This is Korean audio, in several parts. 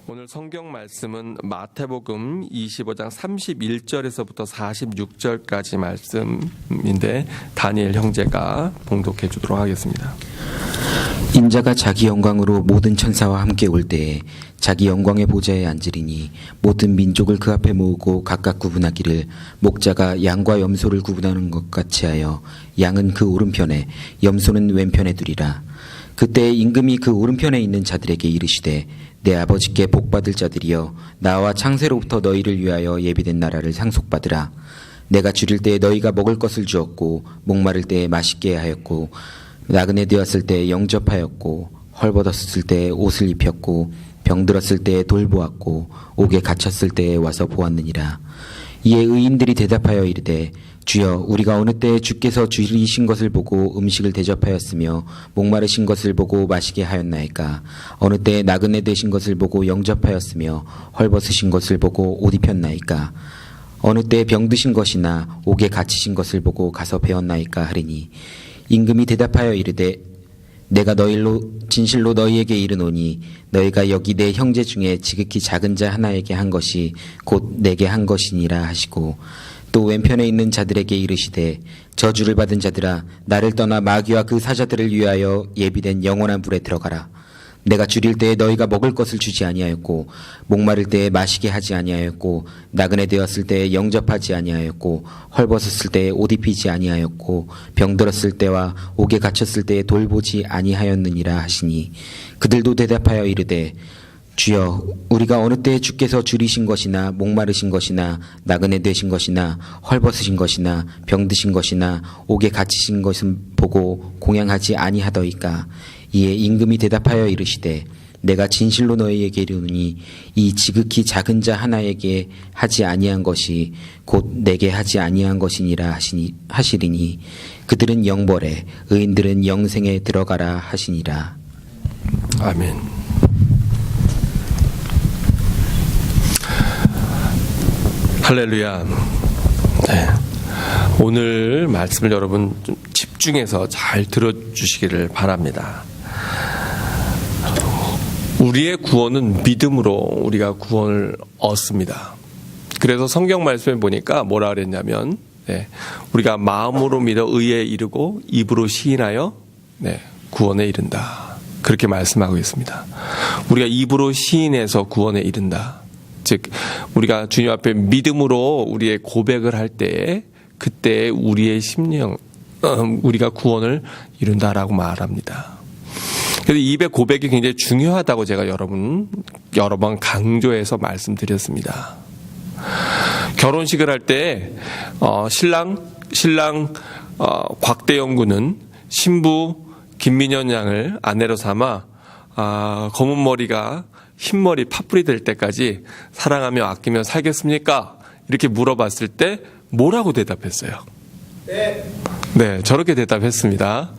오늘 성경 말씀은 마태복음 25장 31절에서부터 46절까지 말씀인데 다니엘 형제가 봉독해 주도록 하겠습니다. 인자가 자기 영광으로 모든 천사와 함께 올 때에 자기 영광의 보좌에 앉으리니 모든 민족을 그 앞에 모으고 각각 구분하기를 목자가 양과 염소를 구분하는 것 같이 하여 양은 그 오른편에 염소는 왼편에 두리라. 그때 임금이 그 오른편에 있는 자들에게 이르시되 내 아버지께 복받을 자들이여 나와 창세로부터 너희를 위하여 예비된 나라를 상속받으라. 내가 줄일 때에 너희가 먹을 것을 주었고 목마를 때에 마시게 하였고 나그네 되었을 때 영접하였고 헐벗었을 때 옷을 입혔고 병들었을 때 돌보았고 옥에 갇혔을 때에 와서 보았느니라. 이에 의인들이 대답하여 이르되 주여 우리가 어느 때에 주께서 줄이신 것을 보고 음식을 대접하였으며 목마르신 것을 보고 마시게 하였나이까. 어느 때에 나그네 되신 것을 보고 영접하였으며 헐벗으신 것을 보고 옷 입혔나이까. 어느 때에 병드신 것이나 옥에 갇히신 것을 보고 가서 배웠나이까 하리니 임금이 대답하여 이르되 내가 진실로 너희에게 이르노니 너희가 여기 내 형제 중에 지극히 작은 자 하나에게 한 것이 곧 내게 한 것이니라 하시고 또 왼편에 있는 자들에게 이르시되 저주를 받은 자들아 나를 떠나 마귀와 그 사자들을 위하여 예비된 영원한 불에 들어가라. 내가 줄일 때에 너희가 먹을 것을 주지 아니하였고 목마를 때에 마시게 하지 아니하였고 나그네 되었을 때에 영접하지 아니하였고 헐벗었을 때에 옷 입히지 아니하였고 병들었을 때와 옥에 갇혔을 때에 돌보지 아니하였느니라 하시니 그들도 대답하여 이르되 주여 우리가 어느 때에 주께서 줄이신 것이나 목마르신 것이나 나그네 되신 것이나 헐벗으신 것이나 병드신 것이나 옥에 갇히신 것은 보고 공양하지 아니하더이까. 이에 임금이 대답하여 이르시되 내가 진실로 너희에게 이르노니 이 지극히 작은 자 하나에게 하지 아니한 것이 곧 내게 하지 아니한 것이니라 하시리니 그들은 영벌에 의인들은 영생에 들어가라 하시니라. 아멘. 할렐루야. 네. 오늘 말씀을 여러분 좀 집중해서 잘 들어주시기를 바랍니다. 우리의 구원은 믿음으로 우리가 구원을 얻습니다. 그래서 성경 말씀에 보니까 뭐라 그랬냐면 우리가 마음으로 믿어 의에 이르고 입으로 시인하여 구원에 이른다. 그렇게 말씀하고 있습니다. 우리가 입으로 시인해서 구원에 이른다. 즉 우리가 주님 앞에 믿음으로 우리의 고백을 할 때에 그때 우리의 심령 우리가 구원을 이룬다라고 말합니다. 그래서 입의 고백이 굉장히 중요하다고 제가 여러 번 강조해서 말씀드렸습니다. 결혼식을 할 때 신랑 곽대영 군은 신부 김민현 양을 아내로 삼아 검은 머리가 흰머리 팥불이 될 때까지 사랑하며 아끼며 살겠습니까? 이렇게 물어봤을 때 뭐라고 대답했어요? 네, 저렇게 대답했습니다.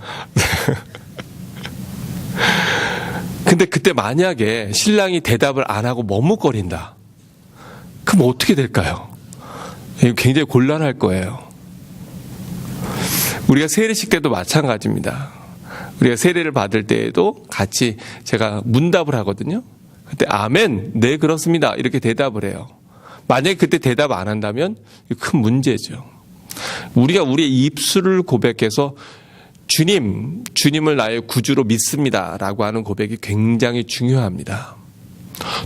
근데 그때 만약에 신랑이 대답을 안 하고 머뭇거린다. 그럼 어떻게 될까요? 굉장히 곤란할 거예요. 우리가 세례식 때도 마찬가지입니다. 우리가 세례를 받을 때에도 같이 제가 문답을 하거든요. 그때 아멘, 네 그렇습니다 이렇게 대답을 해요. 만약에 그때 대답 안 한다면 큰 문제죠. 우리가 우리의 입술을 고백해서 주님을 나의 구주로 믿습니다 라고 하는 고백이 굉장히 중요합니다.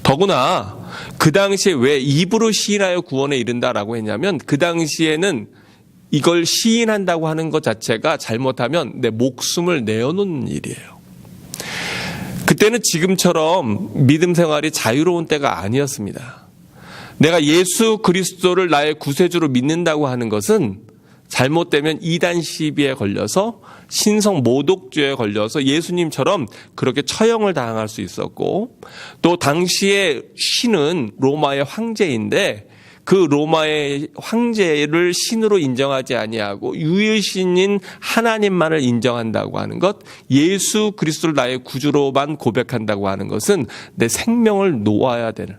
더구나 그 당시에 왜 입으로 시인하여 구원에 이른다라고 했냐면 그 당시에는 이걸 시인한다고 하는 것 자체가 잘못하면 내 목숨을 내어놓는 일이에요. 그때는 지금처럼 믿음 생활이 자유로운 때가 아니었습니다. 내가 예수 그리스도를 나의 구세주로 믿는다고 하는 것은 잘못되면 이단 시비에 걸려서 신성 모독죄에 걸려서 예수님처럼 그렇게 처형을 당할 수 있었고 또 당시에 신은 로마의 황제인데 그 로마의 황제를 신으로 인정하지 아니하고 유일신인 하나님만을 인정한다고 하는 것, 예수 그리스도를 나의 구주로만 고백한다고 하는 것은 내 생명을 놓아야 되는,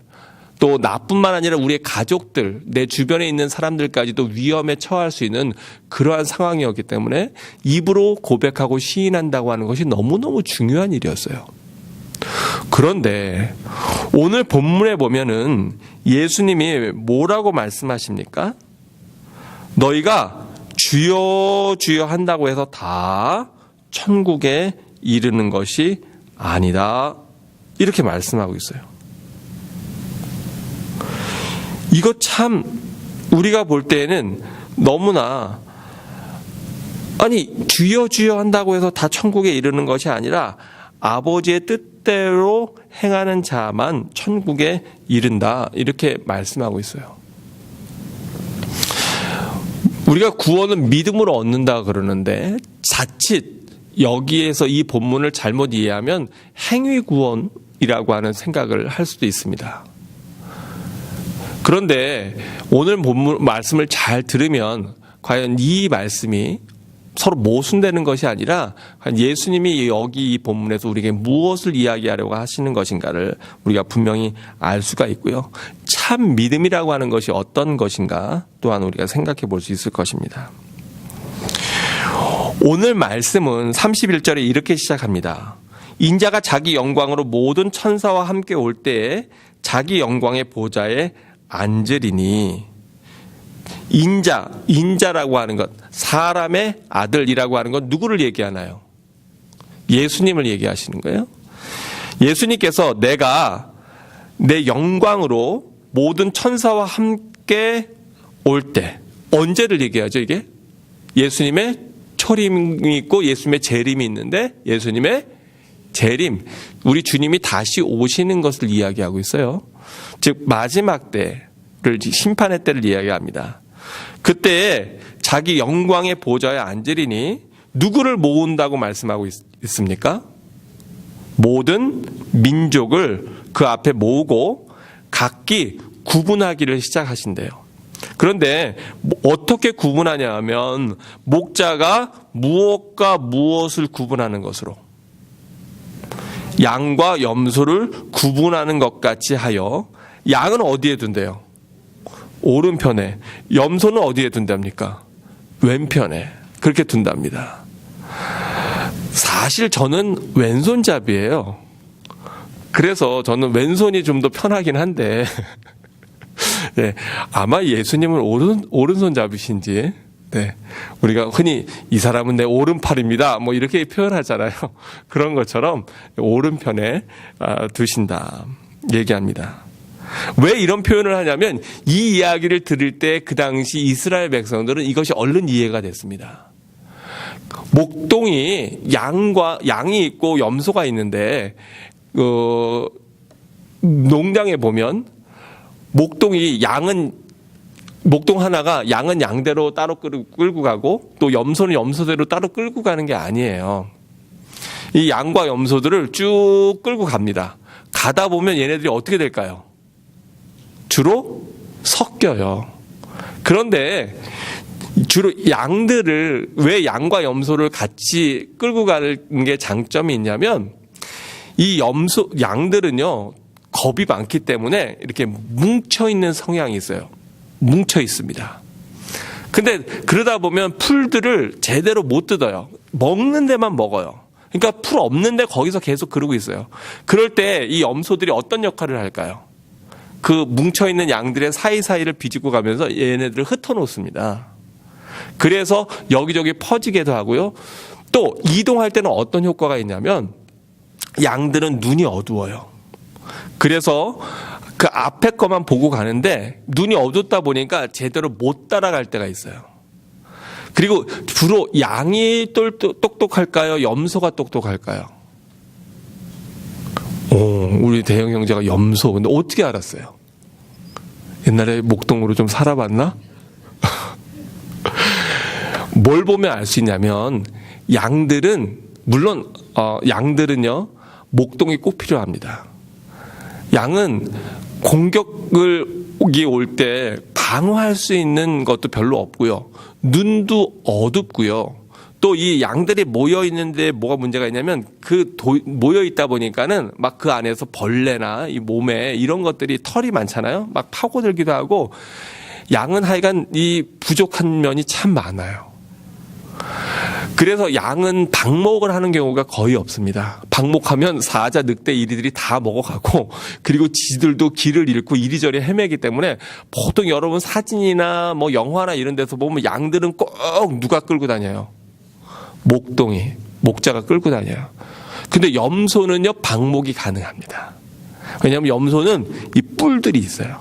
또 나뿐만 아니라 우리의 가족들, 내 주변에 있는 사람들까지도 위험에 처할 수 있는 그러한 상황이었기 때문에 입으로 고백하고 시인한다고 하는 것이 너무너무 중요한 일이었어요. 그런데 오늘 본문에 보면은 예수님이 뭐라고 말씀하십니까? 너희가 주여 주여 한다고 해서 다 천국에 이르는 것이 아니다. 이렇게 말씀하고 있어요. 이거 참 우리가 볼 때에는 너무나 아니 주여 주여 한다고 해서 다 천국에 이르는 것이 아니라 아버지의 뜻대로 행하는 자만 천국에 이른다. 이렇게 말씀하고 있어요. 우리가 구원은 믿음으로 얻는다 그러는데 자칫 여기에서 이 본문을 잘못 이해하면 행위 구원이라고 하는 생각을 할 수도 있습니다. 그런데 오늘 본문 말씀을 잘 들으면 과연 이 말씀이 서로 모순되는 것이 아니라 예수님이 여기 이 본문에서 우리에게 무엇을 이야기하려고 하시는 것인가를 우리가 분명히 알 수가 있고요. 참 믿음이라고 하는 것이 어떤 것인가 또한 우리가 생각해 볼 수 있을 것입니다. 오늘 말씀은 31절에 이렇게 시작합니다. 인자가 자기 영광으로 모든 천사와 함께 올 때에 자기 영광의 보좌에 앉으리니 인자라고 하는 것, 사람의 아들이라고 하는 것 누구를 얘기하나요? 예수님을 얘기하시는 거예요. 예수님께서 내가 내 영광으로 모든 천사와 함께 올 때, 언제를 얘기하죠 이게? 예수님의 초림이 있고 예수님의 재림이 있는데 예수님의 재림, 우리 주님이 다시 오시는 것을 이야기하고 있어요. 즉 마지막 때를, 심판의 때를 이야기합니다. 그때 자기 영광의 보좌에 앉으리니 누구를 모은다고 말씀하고 있습니까? 모든 민족을 그 앞에 모으고 각기 구분하기를 시작하신대요. 그런데 어떻게 구분하냐 하면 목자가 무엇과 무엇을 구분하는 것으로, 양과 염소를 구분하는 것 같이 하여 양은 어디에 둔대요? 오른편에. 염소는 어디에 둔답니까? 왼편에. 그렇게 둔답니다. 사실 저는 왼손잡이에요. 그래서 저는 왼손이 좀 더 편하긴 한데 네, 아마 예수님은 오른손잡이신지, 네, 우리가 흔히 이 사람은 내 오른팔입니다 뭐 이렇게 표현하잖아요. 그런 것처럼 오른편에 두신다 얘기합니다. 왜 이런 표현을 하냐면 이 이야기를 들을 때 그 당시 이스라엘 백성들은 이것이 얼른 이해가 됐습니다. 목동이 양이 있고 염소가 있는데 농장에 보면 목동 하나가 양은 양대로 따로 끌고 가고 또 염소는 염소대로 따로 끌고 가는 게 아니에요. 이 양과 염소들을 쭉 끌고 갑니다. 가다 보면 얘네들이 어떻게 될까요? 주로 섞여요. 그런데 주로 양들을, 왜 양과 염소를 같이 끌고 가는 게 장점이 있냐면 이 양들은요 겁이 많기 때문에 이렇게 뭉쳐있는 성향이 있어요. 뭉쳐 있습니다. 근데 그러다 보면 풀들을 제대로 못 뜯어요. 먹는 데만 먹어요. 그러니까 풀 없는데 거기서 계속 그러고 있어요. 그럴 때 이 염소들이 어떤 역할을 할까요? 그 뭉쳐있는 양들의 사이사이를 비집고 가면서 얘네들을 흩어놓습니다. 그래서 여기저기 퍼지게도 하고요. 또 이동할 때는 어떤 효과가 있냐면 양들은 눈이 어두워요. 그래서 그 앞에 것만 보고 가는데 눈이 어둡다 보니까 제대로 못 따라갈 때가 있어요. 그리고 주로 양이 똑똑할까요? 염소가 똑똑할까요? 우리 대형 형제가 염소. 근데 어떻게 알았어요? 옛날에 목동으로 좀 살아봤나? 뭘 보면 알 수 있냐면 양들은 물론 양들은요 목동이 꼭 필요합니다. 양은 공격이 올 때 방어할 수 있는 것도 별로 없고요. 눈도 어둡고요. 또 이 양들이 모여 있는데 뭐가 문제가 있냐면 모여 있다 보니까는 막 그 안에서 벌레나 이 몸에 이런 것들이 털이 많잖아요. 막 파고들기도 하고 양은 하여간 이 부족한 면이 참 많아요. 그래서 양은 방목을 하는 경우가 거의 없습니다. 방목하면 사자, 늑대 이리들이 다 먹어가고, 그리고 지들도 길을 잃고 이리저리 헤매기 때문에 보통 여러분 사진이나 뭐 영화나 이런 데서 보면 양들은 꼭 누가 끌고 다녀요? 목동이, 목자가 끌고 다녀요. 근데 염소는요, 방목이 가능합니다. 왜냐하면 염소는 이 뿔들이 있어요.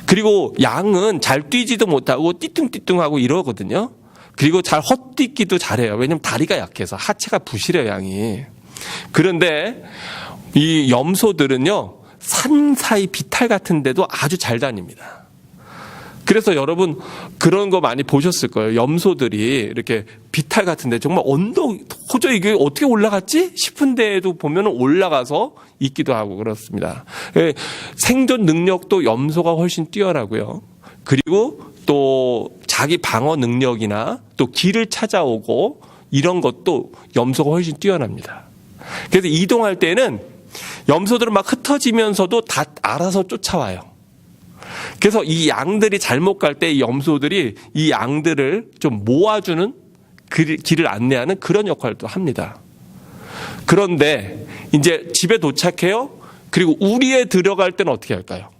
그리고 양은 잘 뛰지도 못하고 띠뚱띠뚱하고 이러거든요. 그리고 잘 헛뛰기도 잘해요. 왜냐하면 다리가 약해서 하체가 부실해요, 양이. 그런데 이 염소들은요, 산 사이 비탈 같은 데도 아주 잘 다닙니다. 그래서 여러분 그런 거 많이 보셨을 거예요. 염소들이 이렇게 비탈 같은데 정말 언덕 도저히 이게 어떻게 올라갔지 싶은 데에도 보면 올라가서 있기도 하고 그렇습니다. 생존 능력도 염소가 훨씬 뛰어나고요. 그리고 또 자기 방어 능력이나 또 길을 찾아오고 이런 것도 염소가 훨씬 뛰어납니다. 그래서 이동할 때는 염소들은 막 흩어지면서도 다 알아서 쫓아와요. 그래서 이 양들이 잘못 갈 때 이 염소들이 이 양들을 좀 모아주는 길을 안내하는 그런 역할도 합니다. 그런데 이제 집에 도착해요. 그리고 우리에 들어갈 때는 어떻게 할까요?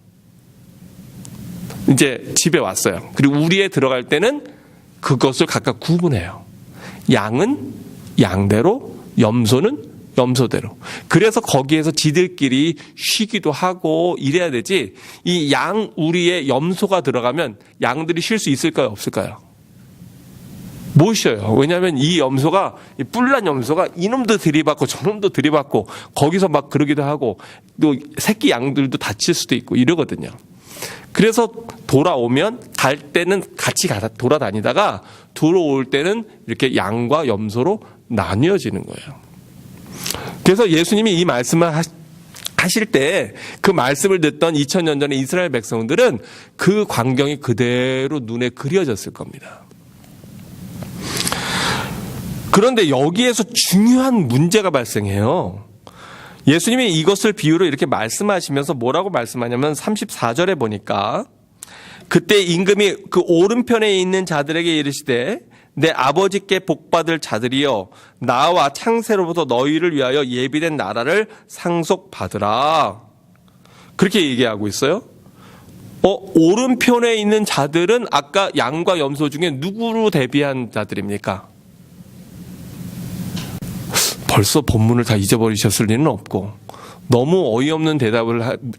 이제 집에 왔어요. 그리고 우리에 들어갈 때는 그것을 각각 구분해요. 양은 양대로, 염소는 염소대로. 그래서 거기에서 지들끼리 쉬기도 하고 이래야 되지. 이 양 우리에 염소가 들어가면 양들이 쉴 수 있을까요? 없을까요? 못 쉬어요. 왜냐하면 이 염소가, 이 뿔난 염소가 이놈도 들이받고 저놈도 들이받고 거기서 막 그러기도 하고 또 새끼 양들도 다칠 수도 있고 이러거든요. 그래서 돌아오면 갈 때는 같이 돌아다니다가 들어올 때는 이렇게 양과 염소로 나뉘어지는 거예요. 그래서 예수님이 이 말씀을 하실 때 그 말씀을 듣던 2000년 전에 이스라엘 백성들은 그 광경이 그대로 눈에 그려졌을 겁니다. 그런데 여기에서 중요한 문제가 발생해요. 예수님이 이것을 비유로 이렇게 말씀하시면서 뭐라고 말씀하냐면 34절에 보니까 그때 임금이 그 오른편에 있는 자들에게 이르시되 내 아버지께 복받을 자들이여 나와 창세로부터 너희를 위하여 예비된 나라를 상속받으라. 그렇게 얘기하고 있어요. 오른편에 있는 자들은 아까 양과 염소 중에 누구로 대비한 자들입니까? 벌써 본문을 다 잊어버리셨을 리는 없고 너무 어이없는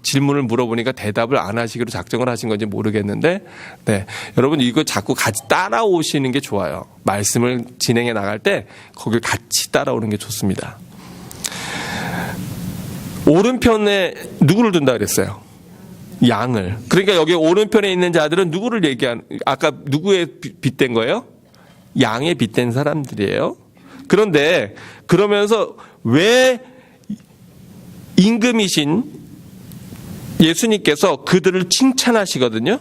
질문을 물어보니까 대답을 안 하시기로 작정을 하신 건지 모르겠는데, 네. 여러분, 이거 자꾸 같이 따라오시는 게 좋아요. 말씀을 진행해 나갈 때 거길 같이 따라오는 게 좋습니다. 오른편에 누구를 둔다 그랬어요? 양을. 그러니까 여기 오른편에 있는 자들은 누구를 아까 누구에 빗댄 거예요? 양에 빗댄 사람들이에요. 그런데 그러면서 왜 임금이신 예수님께서 그들을 칭찬하시거든요.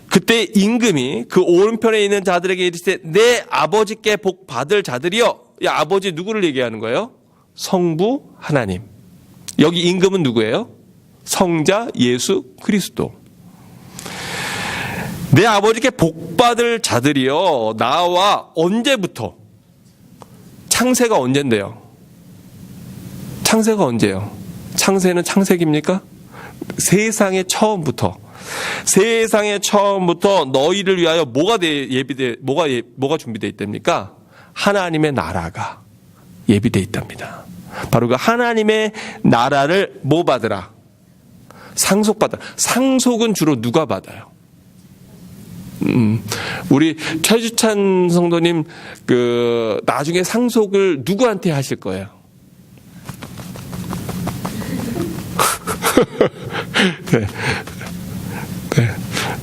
그때 임금이 그 오른편에 있는 자들에게 이르시되 내 아버지께 복 받을 자들이여. 야, 아버지 누구를 얘기하는 거예요? 성부 하나님. 여기 임금은 누구예요? 성자 예수 그리스도. 내 아버지께 복 받을 자들이여. 나와 언제부터? 창세가 언젠데요? 창세가 언제예요? 창세는 창세기입니까? 세상의 처음부터 너희를 위하여 뭐가 준비되어 있답니까? 하나님의 나라가 예비되어 있답니다. 바로 그 하나님의 나라를 뭐 받으라? 상속받아. 상속은 주로 누가 받아요? 우리 최주찬 성도님 나중에 상속을 누구한테 하실 거예요?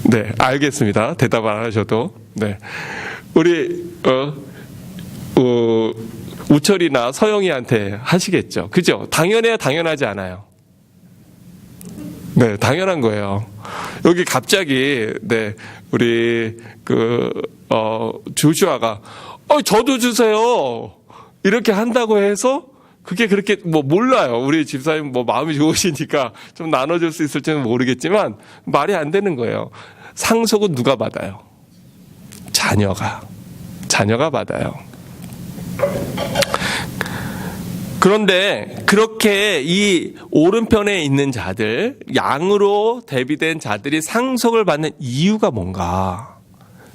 네, 알겠습니다. 대답 안 하셔도. 네. 우리, 우철이나 서영이한테 하시겠죠. 그죠? 당연해요? 당연하지 않아요? 네, 당연한 거예요. 여기 갑자기, 네, 우리, 조슈아가, 저도 주세요. 이렇게 한다고 해서 그게 그렇게 몰라요. 우리 집사님 마음이 좋으시니까 좀 나눠줄 수 있을지는 모르겠지만 말이 안 되는 거예요. 상속은 누가 받아요? 자녀가 받아요. 그런데 그렇게 이 오른편에 있는 자들, 양으로 대비된 자들이 상속을 받는 이유가 뭔가?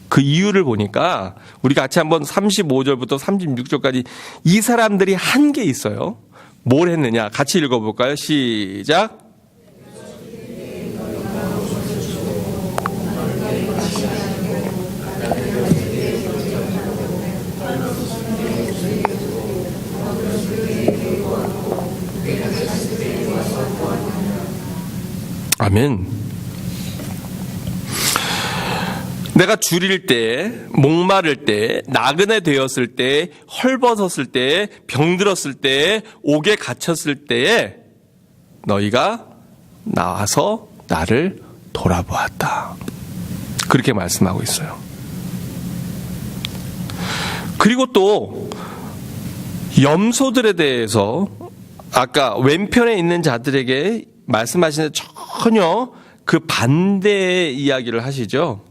그 이유를 보니까 우리 같이 한번 35절부터 36절까지 이 사람들이 한 게 있어요. 뭘 했느냐? 같이 읽어볼까요? 시작. 아멘. 내가 줄일 때, 목마를 때, 나그네 되었을 때, 헐벗었을 때, 병들었을 때, 옥에 갇혔을 때에 너희가 나와서 나를 돌아보았다. 그렇게 말씀하고 있어요. 그리고 또 염소들에 대해서 아까 왼편에 있는 자들에게 말씀하시는 전혀 그 반대의 이야기를 하시죠.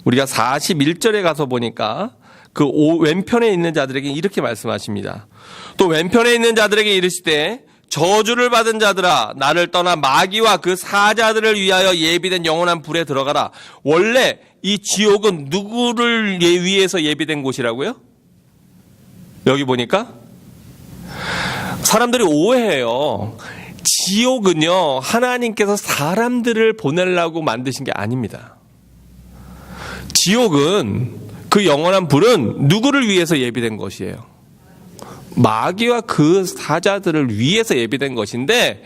우리가 41절에 가서 보니까 그 왼편에 있는 자들에게 이렇게 말씀하십니다. 또 왼편에 있는 자들에게 이르시되 저주를 받은 자들아 나를 떠나 마귀와 그 사자들을 위하여 예비된 영원한 불에 들어가라. 원래 이 지옥은 누구를 위해서 예비된 곳이라고요? 여기 보니까 사람들이 오해해요. 지옥은요, 하나님께서 사람들을 보내려고 만드신 게 아닙니다. 지옥은 그 영원한 불은 누구를 위해서 예비된 것이에요? 마귀와 그 사자들을 위해서 예비된 것인데,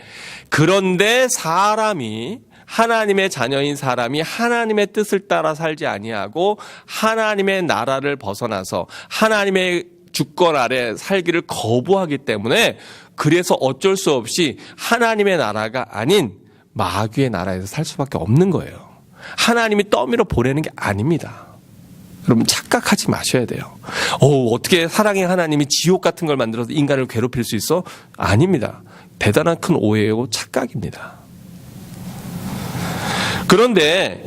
그런데 사람이, 하나님의 자녀인 사람이 하나님의 뜻을 따라 살지 아니하고 하나님의 나라를 벗어나서 하나님의 주권 아래 살기를 거부하기 때문에, 그래서 어쩔 수 없이 하나님의 나라가 아닌 마귀의 나라에서 살 수밖에 없는 거예요. 하나님이 떠밀어 보내는 게 아닙니다. 여러분 착각하지 마셔야 돼요. 어떻게 사랑의 하나님이 지옥 같은 걸 만들어서 인간을 괴롭힐 수 있어? 아닙니다. 대단한 큰 오해이고 착각입니다. 그런데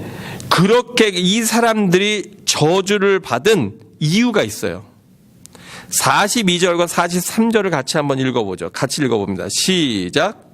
그렇게 이 사람들이 저주를 받은 이유가 있어요. 42절과 43절을 같이 한번 읽어보죠. 같이 읽어봅니다. 시작.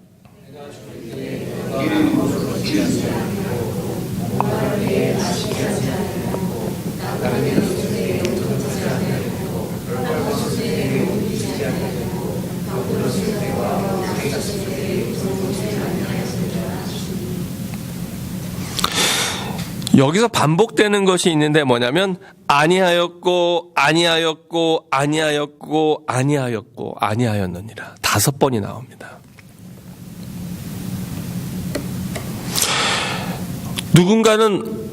여기서 반복되는 것이 있는데 뭐냐면 아니하였고 아니하였고 아니하였고 아니하였고 아니하였느니라 5번이 나옵니다. 누군가는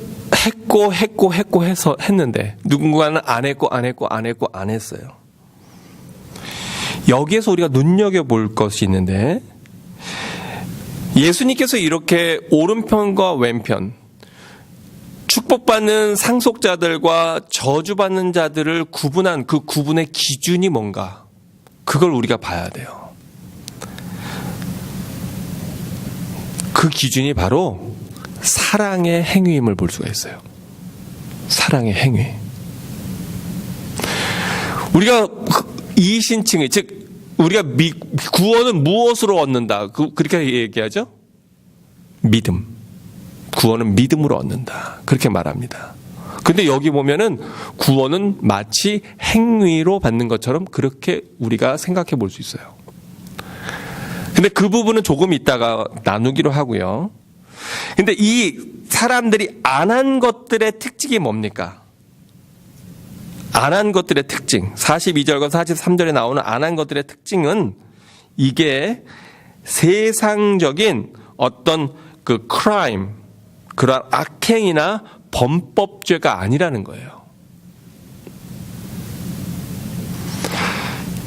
했고 해서 했는데 누군가는 안 했고 안 했어요. 여기에서 우리가 눈여겨볼 것이 있는데 예수님께서 이렇게 오른편과 왼편 축복받는 상속자들과 저주받는 자들을 구분한 그 구분의 기준이 뭔가, 그걸 우리가 봐야 돼요. 그 기준이 바로 사랑의 행위임을 볼 수가 있어요. 사랑의 행위. 우리가 이신칭의, 즉 우리가 구원은 무엇으로 얻는다, 그렇게 얘기하죠? 믿음. 구원은 믿음으로 얻는다. 그렇게 말합니다. 근데 여기 보면은 구원은 마치 행위로 받는 것처럼 그렇게 우리가 생각해 볼 수 있어요. 근데 그 부분은 조금 이따가 나누기로 하고요. 근데 이 사람들이 안 한 것들의 특징이 뭡니까? 안 한 것들의 특징. 42절과 43절에 나오는 안 한 것들의 특징은 이게 세상적인 어떤 그 crime, 그런 악행이나 범법죄가 아니라는 거예요.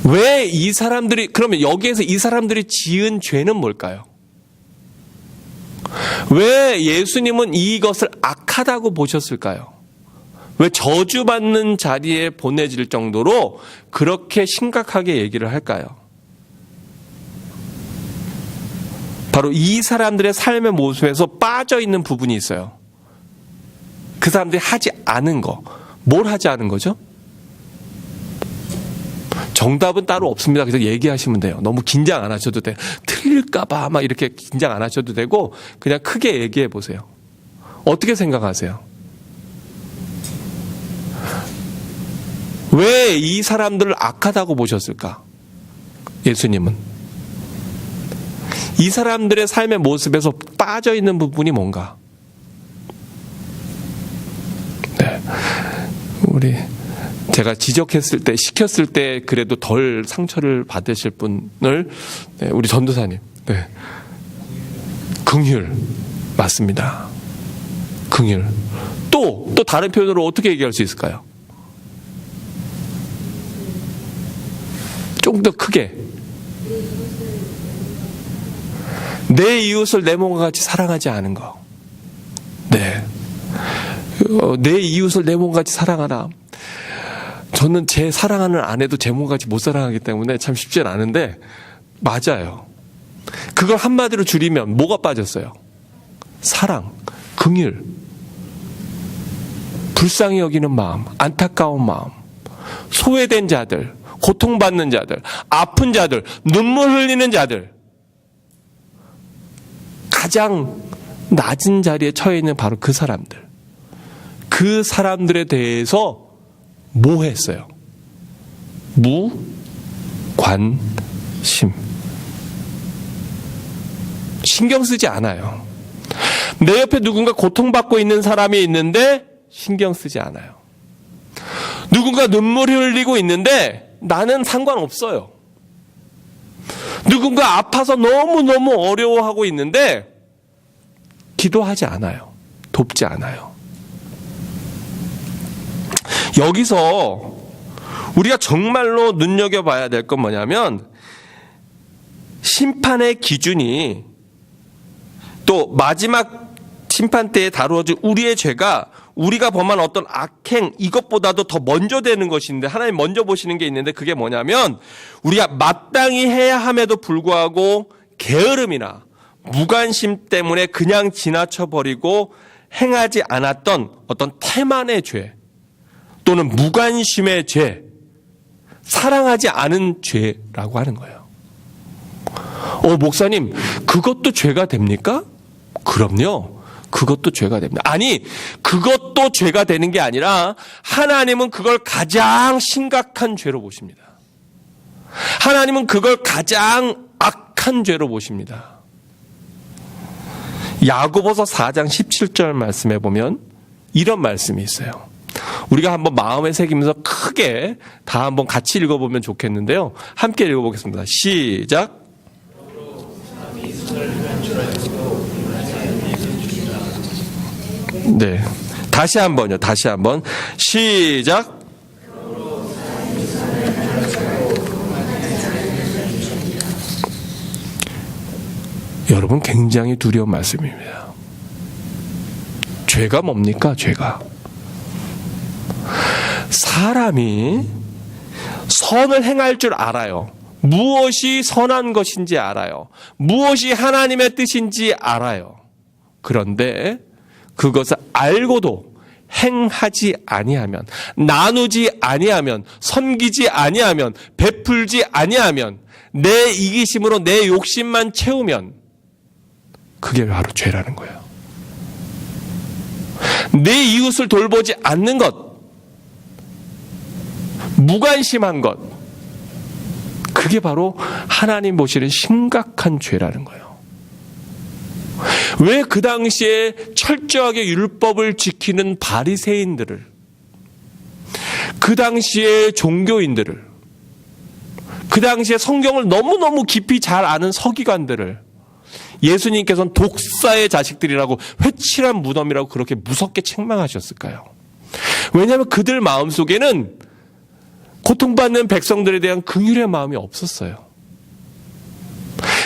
왜 이 사람들이, 그러면 여기에서 이 사람들이 지은 죄는 뭘까요? 왜 예수님은 이것을 악하다고 보셨을까요? 왜 저주받는 자리에 보내질 정도로 그렇게 심각하게 얘기를 할까요? 바로 이 사람들의 삶의 모습에서 빠져 있는 부분이 있어요. 그 사람들이 하지 않은 거. 뭘 하지 않은 거죠? 정답은 따로 없습니다. 그래서 얘기하시면 돼요. 너무 긴장 안 하셔도 돼요. 틀릴까봐 막 이렇게 긴장 안 하셔도 되고 그냥 크게 얘기해 보세요. 어떻게 생각하세요? 왜 이 사람들을 악하다고 보셨을까? 예수님은. 이 사람들의 삶의 모습에서 빠져 있는 부분이 뭔가? 네. 제가 지적했을 때, 시켰을 때 그래도 덜 상처를 받으실 분을, 네, 우리 전도사님. 네. 긍휼. 맞습니다. 긍휼. 또 다른 표현으로 어떻게 얘기할 수 있을까요? 좀 더 크게. 내 이웃을 내 몸과 같이 사랑하지 않은 거. 네. 내 이웃을 내 몸과 같이 사랑하라. 저는 제 사랑하는 아내도 제 몸과 같이 못 사랑하기 때문에 참 쉽진 않은데, 맞아요. 그걸 한마디로 줄이면 뭐가 빠졌어요? 사랑, 긍휼, 불쌍히 여기는 마음, 안타까운 마음, 소외된 자들, 고통받는 자들, 아픈 자들, 눈물 흘리는 자들, 가장 낮은 자리에 처해 있는 바로 그 사람들. 그 사람들에 대해서 뭐 했어요? 무관심. 신경 쓰지 않아요. 내 옆에 누군가 고통받고 있는 사람이 있는데 신경 쓰지 않아요. 누군가 눈물이 흘리고 있는데 나는 상관없어요. 누군가 아파서 너무너무 어려워하고 있는데 기도하지 않아요. 돕지 않아요. 여기서 우리가 정말로 눈여겨봐야 될 건 뭐냐면, 심판의 기준이 또 마지막 심판 때에 다루어질 우리의 죄가 우리가 범한 어떤 악행, 이것보다도 더 먼저 되는 것인데, 하나님 먼저 보시는 게 있는데, 그게 뭐냐면 우리가 마땅히 해야 함에도 불구하고 게으름이나 무관심 때문에 그냥 지나쳐버리고 행하지 않았던 어떤 태만의 죄, 또는 무관심의 죄, 사랑하지 않은 죄라고 하는 거예요. 목사님, 그것도 죄가 됩니까? 그럼요. 그것도 죄가 됩니다. 아니, 그것도 죄가 되는 게 아니라 하나님은 그걸 가장 심각한 죄로 보십니다. 하나님은 그걸 가장 악한 죄로 보십니다. 야고보서 4장 17절 말씀에 보면 이런 말씀이 있어요. 우리가 한번 마음에 새기면서 크게 다 한번 같이 읽어보면 좋겠는데요. 함께 읽어보겠습니다. 시작. 네, 다시 한번요. 다시 한번 시작. 여러분, 굉장히 두려운 말씀입니다. 죄가 뭡니까? 죄가. 사람이 선을 행할 줄 알아요. 무엇이 선한 것인지 알아요. 무엇이 하나님의 뜻인지 알아요. 그런데 그것을 알고도 행하지 아니하면, 나누지 아니하면, 섬기지 아니하면, 베풀지 아니하면, 내 이기심으로 내 욕심만 채우면 그게 바로 죄라는 거예요. 내 이웃을 돌보지 않는 것, 무관심한 것, 그게 바로 하나님 보시는 심각한 죄라는 거예요. 왜 그 당시에 철저하게 율법을 지키는 바리새인들을, 그 당시에 종교인들을, 그 당시에 성경을 너무너무 깊이 잘 아는 서기관들을 예수님께서는 독사의 자식들이라고, 회칠한 무덤이라고 그렇게 무섭게 책망하셨을까요? 왜냐하면 그들 마음속에는 고통받는 백성들에 대한 긍휼의 마음이 없었어요.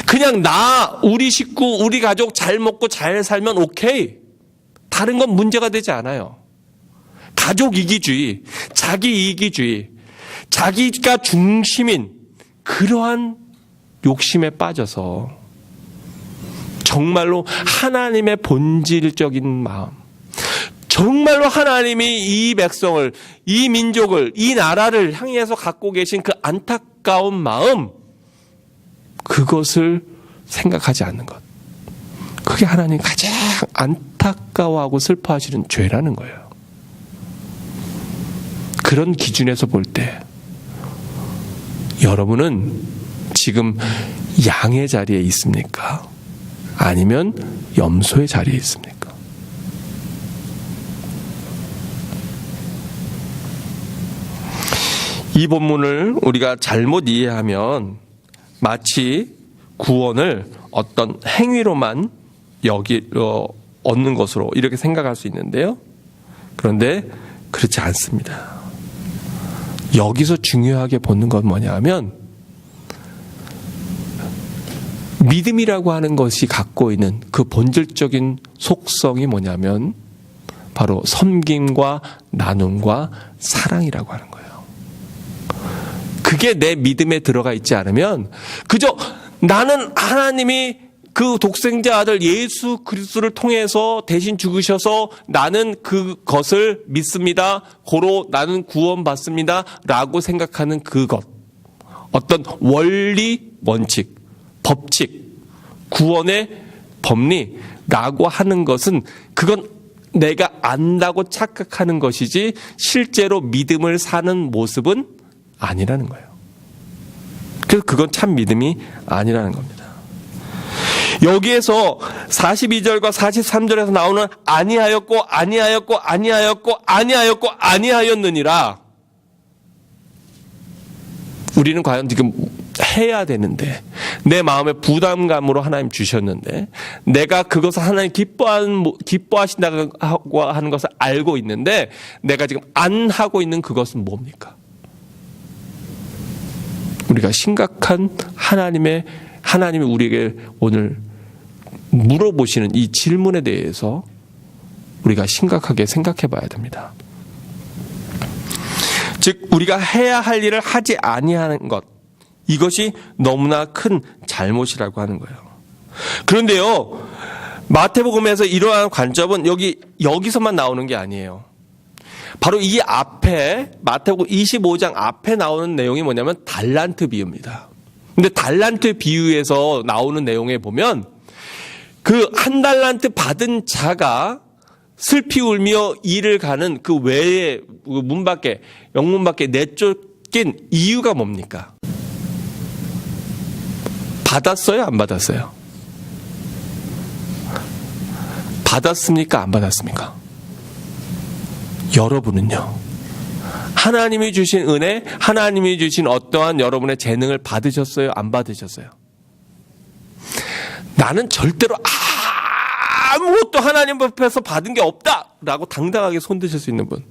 그냥 우리 식구, 우리 가족 잘 먹고 잘 살면 오케이. 다른 건 문제가 되지 않아요. 가족 이기주의, 자기 이기주의, 자기가 중심인 그러한 욕심에 빠져서 정말로 하나님의 본질적인 마음, 정말로 하나님이 이 백성을, 이 민족을, 이 나라를 향해서 갖고 계신 그 안타까운 마음, 그것을 생각하지 않는 것. 그게 하나님 가장 안타까워하고 슬퍼하시는 죄라는 거예요. 그런 기준에서 볼 때 여러분은 지금 양의 자리에 있습니까? 아니면 염소의 자리에 있습니까? 이 본문을 우리가 잘못 이해하면 마치 구원을 어떤 행위로만 얻는 것으로 이렇게 생각할 수 있는데요. 그런데 그렇지 않습니다. 여기서 중요하게 보는 건 뭐냐면 믿음이라고 하는 것이 갖고 있는 그 본질적인 속성이 뭐냐면 바로 섬김과 나눔과 사랑이라고 하는 거예요. 그게 내 믿음에 들어가 있지 않으면 그저 나는 하나님이 그 독생자 아들 예수 그리스도를 통해서 대신 죽으셔서 나는 그것을 믿습니다. 고로 나는 구원받습니다. 라고 생각하는 그것. 어떤 원리, 원칙, 법칙, 구원의 법리라고 하는 것은 그건 내가 안다고 착각하는 것이지 실제로 믿음을 사는 모습은 아니라는 거예요. 그래서 그건 참 믿음이 아니라는 겁니다. 여기에서 42절과 43절에서 나오는 아니하였고 아니하였고 아니하였고 아니하였고 아니하였느니라. 우리는 과연 지금 해야 되는데 내 마음의 부담감으로 하나님 주셨는데 내가 그것을 하나님 기뻐하신다고 하는 것을 알고 있는데 내가 지금 안 하고 있는 그것은 뭡니까? 우리가 심각한 하나님이 우리에게 오늘 물어보시는 이 질문에 대해서 우리가 심각하게 생각해 봐야 됩니다. 즉 우리가 해야 할 일을 하지 아니하는 것, 이것이 너무나 큰 잘못이라고 하는 거예요. 그런데요, 마태복음에서 이러한 관점은 여기서만 나오는 게 아니에요. 바로 이 앞에 마태복음 25장 앞에 나오는 내용이 뭐냐면 달란트 비유입니다. 근데 달란트 비유에서 나오는 내용에 보면 그 한 달란트 받은 자가 슬피 울며 일을 가는 그 외에 문 밖에 영문 밖에 내쫓긴 이유가 뭡니까? 받았어요? 안 받았어요? 받았습니까? 안 받았습니까? 여러분은요, 하나님이 주신 은혜, 하나님이 주신 어떠한 여러분의 재능을 받으셨어요? 안 받으셨어요? 나는 절대로 아무것도 하나님 앞에서 받은 게 없다라고 당당하게 손드실 수 있는 분?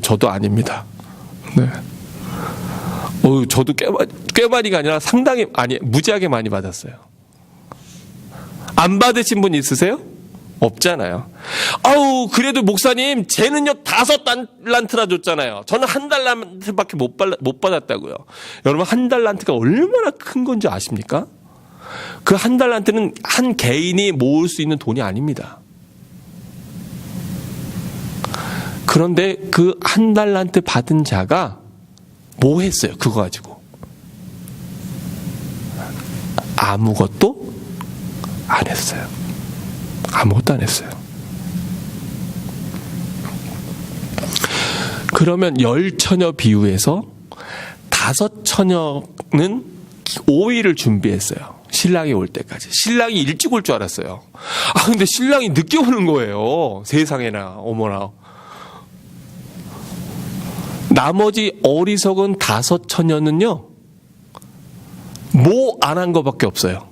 저도 아닙니다. 네. 저도 꽤 많이가 아니라 상당히, 무지하게 많이 받았어요. 안 받으신 분 있으세요? 없잖아요. 그래도 목사님, 쟤는요 5달란트나 줬잖아요. 저는 1달란트밖에 못 받았다고요. 여러분, 1달란트가 얼마나 큰 건지 아십니까? 그 1달란트는 한 개인이 모을 수 있는 돈이 아닙니다. 그런데 그 1달란트 받은 자가 뭐 했어요? 그거 가지고. 아무것도 안 했어요. 아무것도 안 했어요. 그러면 10처녀 비유에서 5처녀는 5일을 준비했어요. 신랑이 올 때까지. 신랑이 일찍 올 줄 알았어요. 근데 신랑이 늦게 오는 거예요. 세상에나, 어머나. 나머지 어리석은 5처녀는요, 뭐 안 한 것밖에 없어요.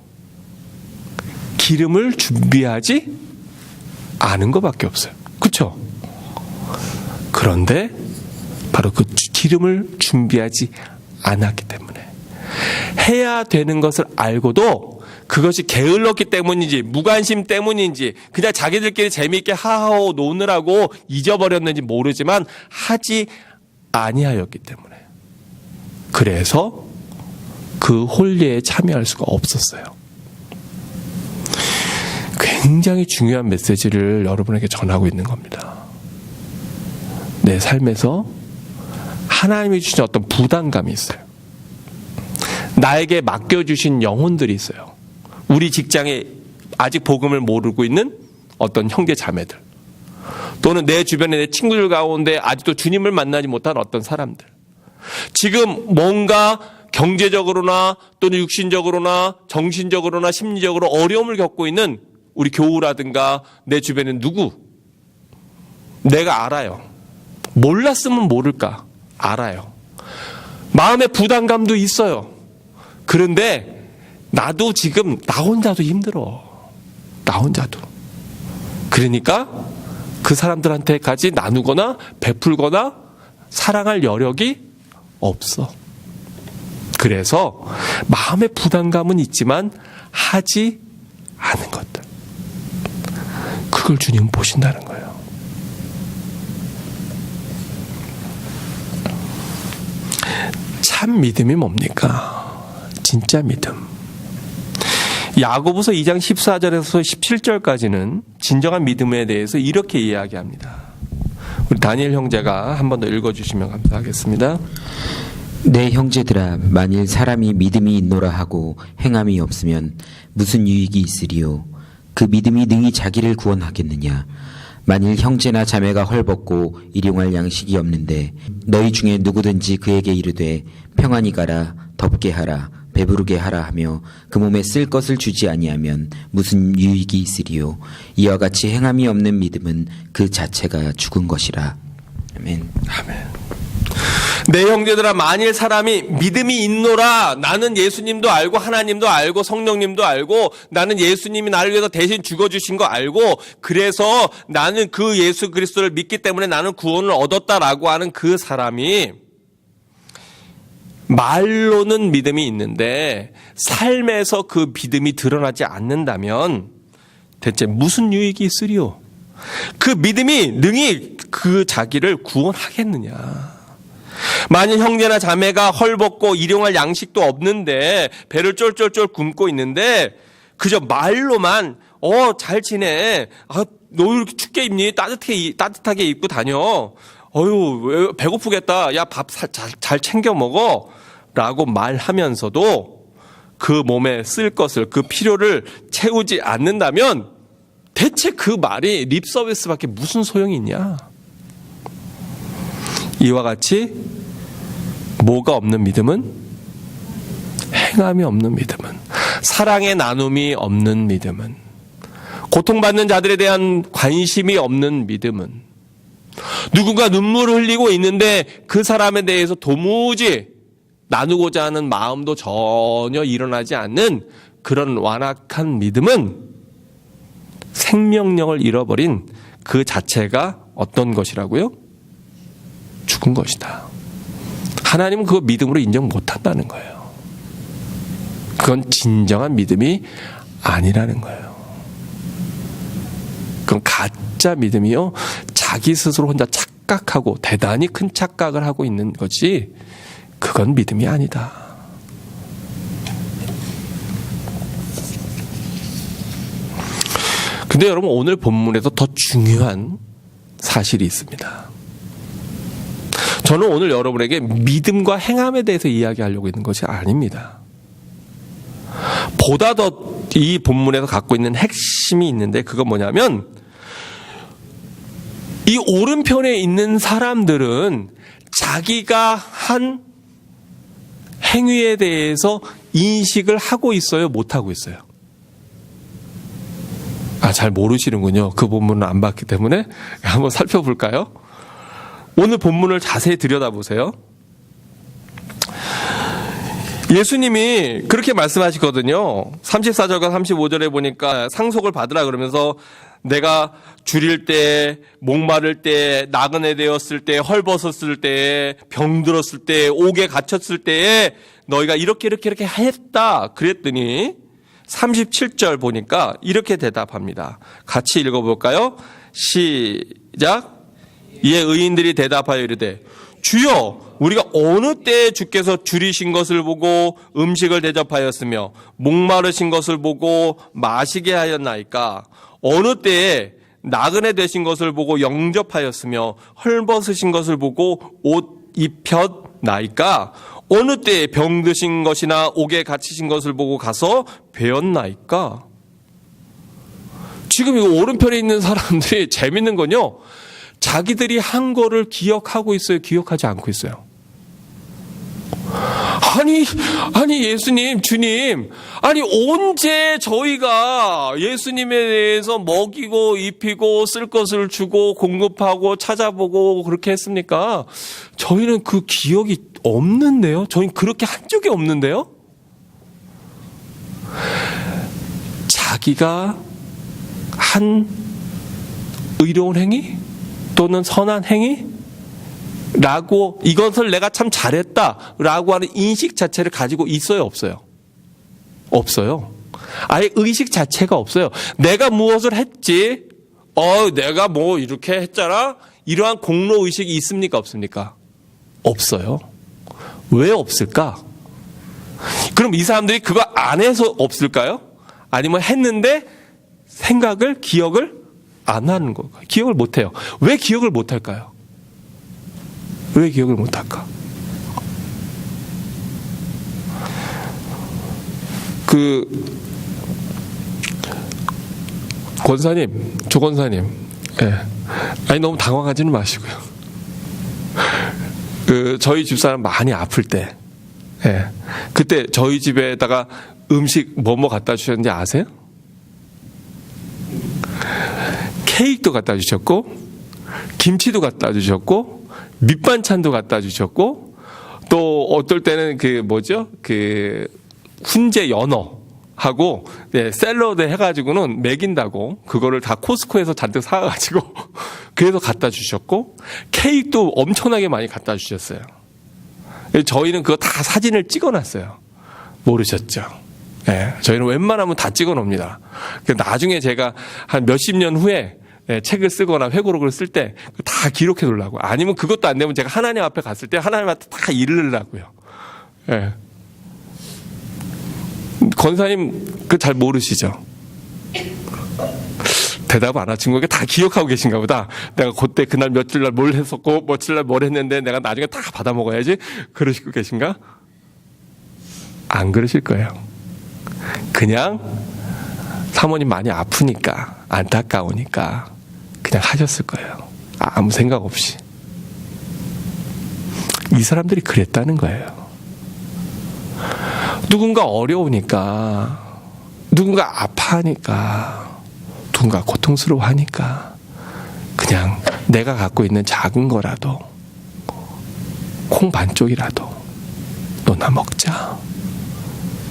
기름을 준비하지 않은 것밖에 없어요. 그렇죠? 그런데 바로 그 기름을 준비하지 않았기 때문에 해야 되는 것을 알고도 그것이 게을렀기 때문인지 무관심 때문인지 그냥 자기들끼리 재미있게 하하호 노느라고 잊어버렸는지 모르지만 하지 아니하였기 때문에 그래서 그 혼례에 참여할 수가 없었어요. 굉장히 중요한 메시지를 여러분에게 전하고 있는 겁니다. 내 삶에서 하나님이 주신 어떤 부담감이 있어요. 나에게 맡겨주신 영혼들이 있어요. 우리 직장에 아직 복음을 모르고 있는 어떤 형제 자매들, 또는 내 주변의 내 친구들 가운데 아직도 주님을 만나지 못한 어떤 사람들, 지금 뭔가 경제적으로나 또는 육신적으로나 정신적으로나 심리적으로 어려움을 겪고 있는 우리 교우라든가 내 주변에 누구, 내가 알아요. 몰랐으면 모를까? 알아요. 마음의 부담감도 있어요. 그런데 나도 지금 나 혼자도 힘들어. 나 혼자도. 그러니까 그 사람들한테까지 나누거나 베풀거나 사랑할 여력이 없어. 그래서 마음의 부담감은 있지만 하지 않은 것들, 그걸 주님은 보신다는 거예요. 참 믿음이 뭡니까? 진짜 믿음. 야고보서 2장 14절에서 17절까지는 진정한 믿음에 대해서 이렇게 이야기합니다. 우리 다니엘 형제가 한 번 더 읽어주시면 감사하겠습니다. 내 형제들아, 만일 사람이 믿음이 있노라 하고 행함이 없으면 무슨 유익이 있으리요? 그 믿음이 능히 자기를 구원하겠느냐? 만일 형제나 자매가 헐벗고 일용할 양식이 없는데 너희 중에 누구든지 그에게 이르되 평안히 가라, 덥게 하라, 배부르게 하라 하며 그 몸에 쓸 것을 주지 아니하면 무슨 유익이 있으리요? 이와 같이 행함이 없는 믿음은 그 자체가 죽은 것이라. 아멘. 아멘. 내 형제들아, 만일 사람이 믿음이 있노라, 나는 예수님도 알고 하나님도 알고 성령님도 알고 나는 예수님이 나를 위해서 대신 죽어주신 거 알고 그래서 나는 그 예수 그리스도를 믿기 때문에 나는 구원을 얻었다라고 하는 그 사람이 말로는 믿음이 있는데 삶에서 그 믿음이 드러나지 않는다면 대체 무슨 유익이 있으리요? 그 믿음이 능히 그 자기를 구원하겠느냐? 만일 형제나 자매가 헐벗고 일용할 양식도 없는데 배를 쫄쫄쫄 굶고 있는데 그저 말로만 잘 지내, 너 이렇게 춥게 입니? 따뜻하게 입고 다녀, 왜 배고프겠다, 야 밥 잘 챙겨 먹어 라고 말하면서도 그 몸에 쓸 것을, 그 필요를 채우지 않는다면 대체 그 말이 립 서비스밖에 무슨 소용이 있냐? 이와 같이 뭐가 없는 믿음은, 행함이 없는 믿음은, 사랑의 나눔이 없는 믿음은, 고통받는 자들에 대한 관심이 없는 믿음은, 누군가 눈물을 흘리고 있는데 그 사람에 대해서 도무지 나누고자 하는 마음도 전혀 일어나지 않는 그런 완악한 믿음은 생명력을 잃어버린 그 자체가 어떤 것이라고요? 죽은 것이다. 하나님은 그거 믿음으로 인정 못한다는 거예요. 그건 진정한 믿음이 아니라는 거예요. 그건 가짜 믿음이요, 자기 스스로 혼자 착각하고 대단히 큰 착각을 하고 있는 거지 그건 믿음이 아니다. 근데 여러분, 오늘 본문에서 더 중요한 사실이 있습니다. 저는 오늘 여러분에게 믿음과 행함에 대해서 이야기하려고 있는 것이 아닙니다. 보다 더 이 본문에서 갖고 있는 핵심이 있는데 그건 뭐냐면, 이 오른편에 있는 사람들은 자기가 한 행위에 대해서 인식을 하고 있어요, 못하고 있어요? 잘 모르시는군요. 그 본문을 안 봤기 때문에. 한번 살펴볼까요? 오늘 본문을 자세히 들여다보세요. 예수님이 그렇게 말씀하시거든요. 34절과 35절에 보니까 상속을 받으라 그러면서 내가 줄일 때, 목마를 때, 나그네 되었을 때, 헐벗었을 때, 병들었을 때, 옥에 갇혔을 때에 너희가 이렇게 했다 그랬더니 37절 보니까 이렇게 대답합니다. 같이 읽어볼까요? 시작. 이에 의인들이 대답하여 이르되 주여 우리가 어느 때에 주께서 줄이신 것을 보고 음식을 대접하였으며 목마르신 것을 보고 마시게 하였나이까? 어느 때에 나그네 되신 것을 보고 영접하였으며 헐벗으신 것을 보고 옷 입혔나이까? 어느 때에 병드신 것이나 옥에 갇히신 것을 보고 가서 배웠나이까? 지금 이거 오른편에 있는 사람들이 재밌는 건요, 자기들이 한 거를 기억하고 있어요, 기억하지 않고 있어요? 아니 예수님, 주님, 아니 언제 저희가 예수님에 대해서 먹이고 입히고 쓸 것을 주고 공급하고 찾아보고 그렇게 했습니까? 저희는 그 기억이 없는데요. 저희는 그렇게 한 적이 없는데요. 자기가 한 의로운 행위 또는 선한 행위 라고, 이것을 내가 참 잘했다 라고 하는 인식 자체를 가지고 있어요, 없어요? 없어요. 아예 의식 자체가 없어요. 내가 무엇을 했지, 내가 뭐 이렇게 했잖아, 이러한 공로의식이 있습니까, 없습니까? 없어요. 왜 없을까? 그럼 이 사람들이 그거 안 해서 없을까요? 아니면 했는데 생각을, 기억을 안 하는 걸까요? 기억을 못 해요. 왜 기억을 못 할까요? 왜 기억을 못할까? 권사님, 조권사님, 예. 아니 너무 당황하지는 마시고요. 저희 집사람 많이 아플 때, 예. 그때 저희 집에다가 음식 뭐뭐 갖다 주셨는지 아세요? 케이크도 갖다 주셨고, 김치도 갖다 주셨고, 밑반찬도 갖다 주셨고, 또 어떨 때는 훈제 연어하고 샐러드 해가지고는 먹인다고 그거를 다 코스코에서 잔뜩 사가지고 그래서 갖다 주셨고, 케이크도 엄청나게 많이 갖다 주셨어요. 저희는 그거 다 사진을 찍어놨어요. 모르셨죠? 네, 저희는 웬만하면 다 찍어놉니다. 나중에 제가 한 몇십 년 후에 책을 쓰거나 회고록을 쓸 때 다 기록해 두려고. 아니면 그것도 안 되면 제가 하나님 앞에 갔을 때 하나님한테 다 이르려고요. 예. 권사님 그 잘 모르시죠? 대답 안 하신 거게 다 기억하고 계신가 보다. 내가 그때 그날 며칠 날 뭘 했었고 며칠 날 뭘 했는데 내가 나중에 다 받아 먹어야지. 그러시고 계신가? 안 그러실 거예요. 그냥 사모님 많이 아프니까, 안타까우니까 그냥 하셨을 거예요. 아무 생각 없이. 이 사람들이 그랬다는 거예요. 누군가 어려우니까, 누군가 아파하니까, 누군가 고통스러워하니까 그냥 내가 갖고 있는 작은 거라도, 콩 반쪽이라도 너나 먹자.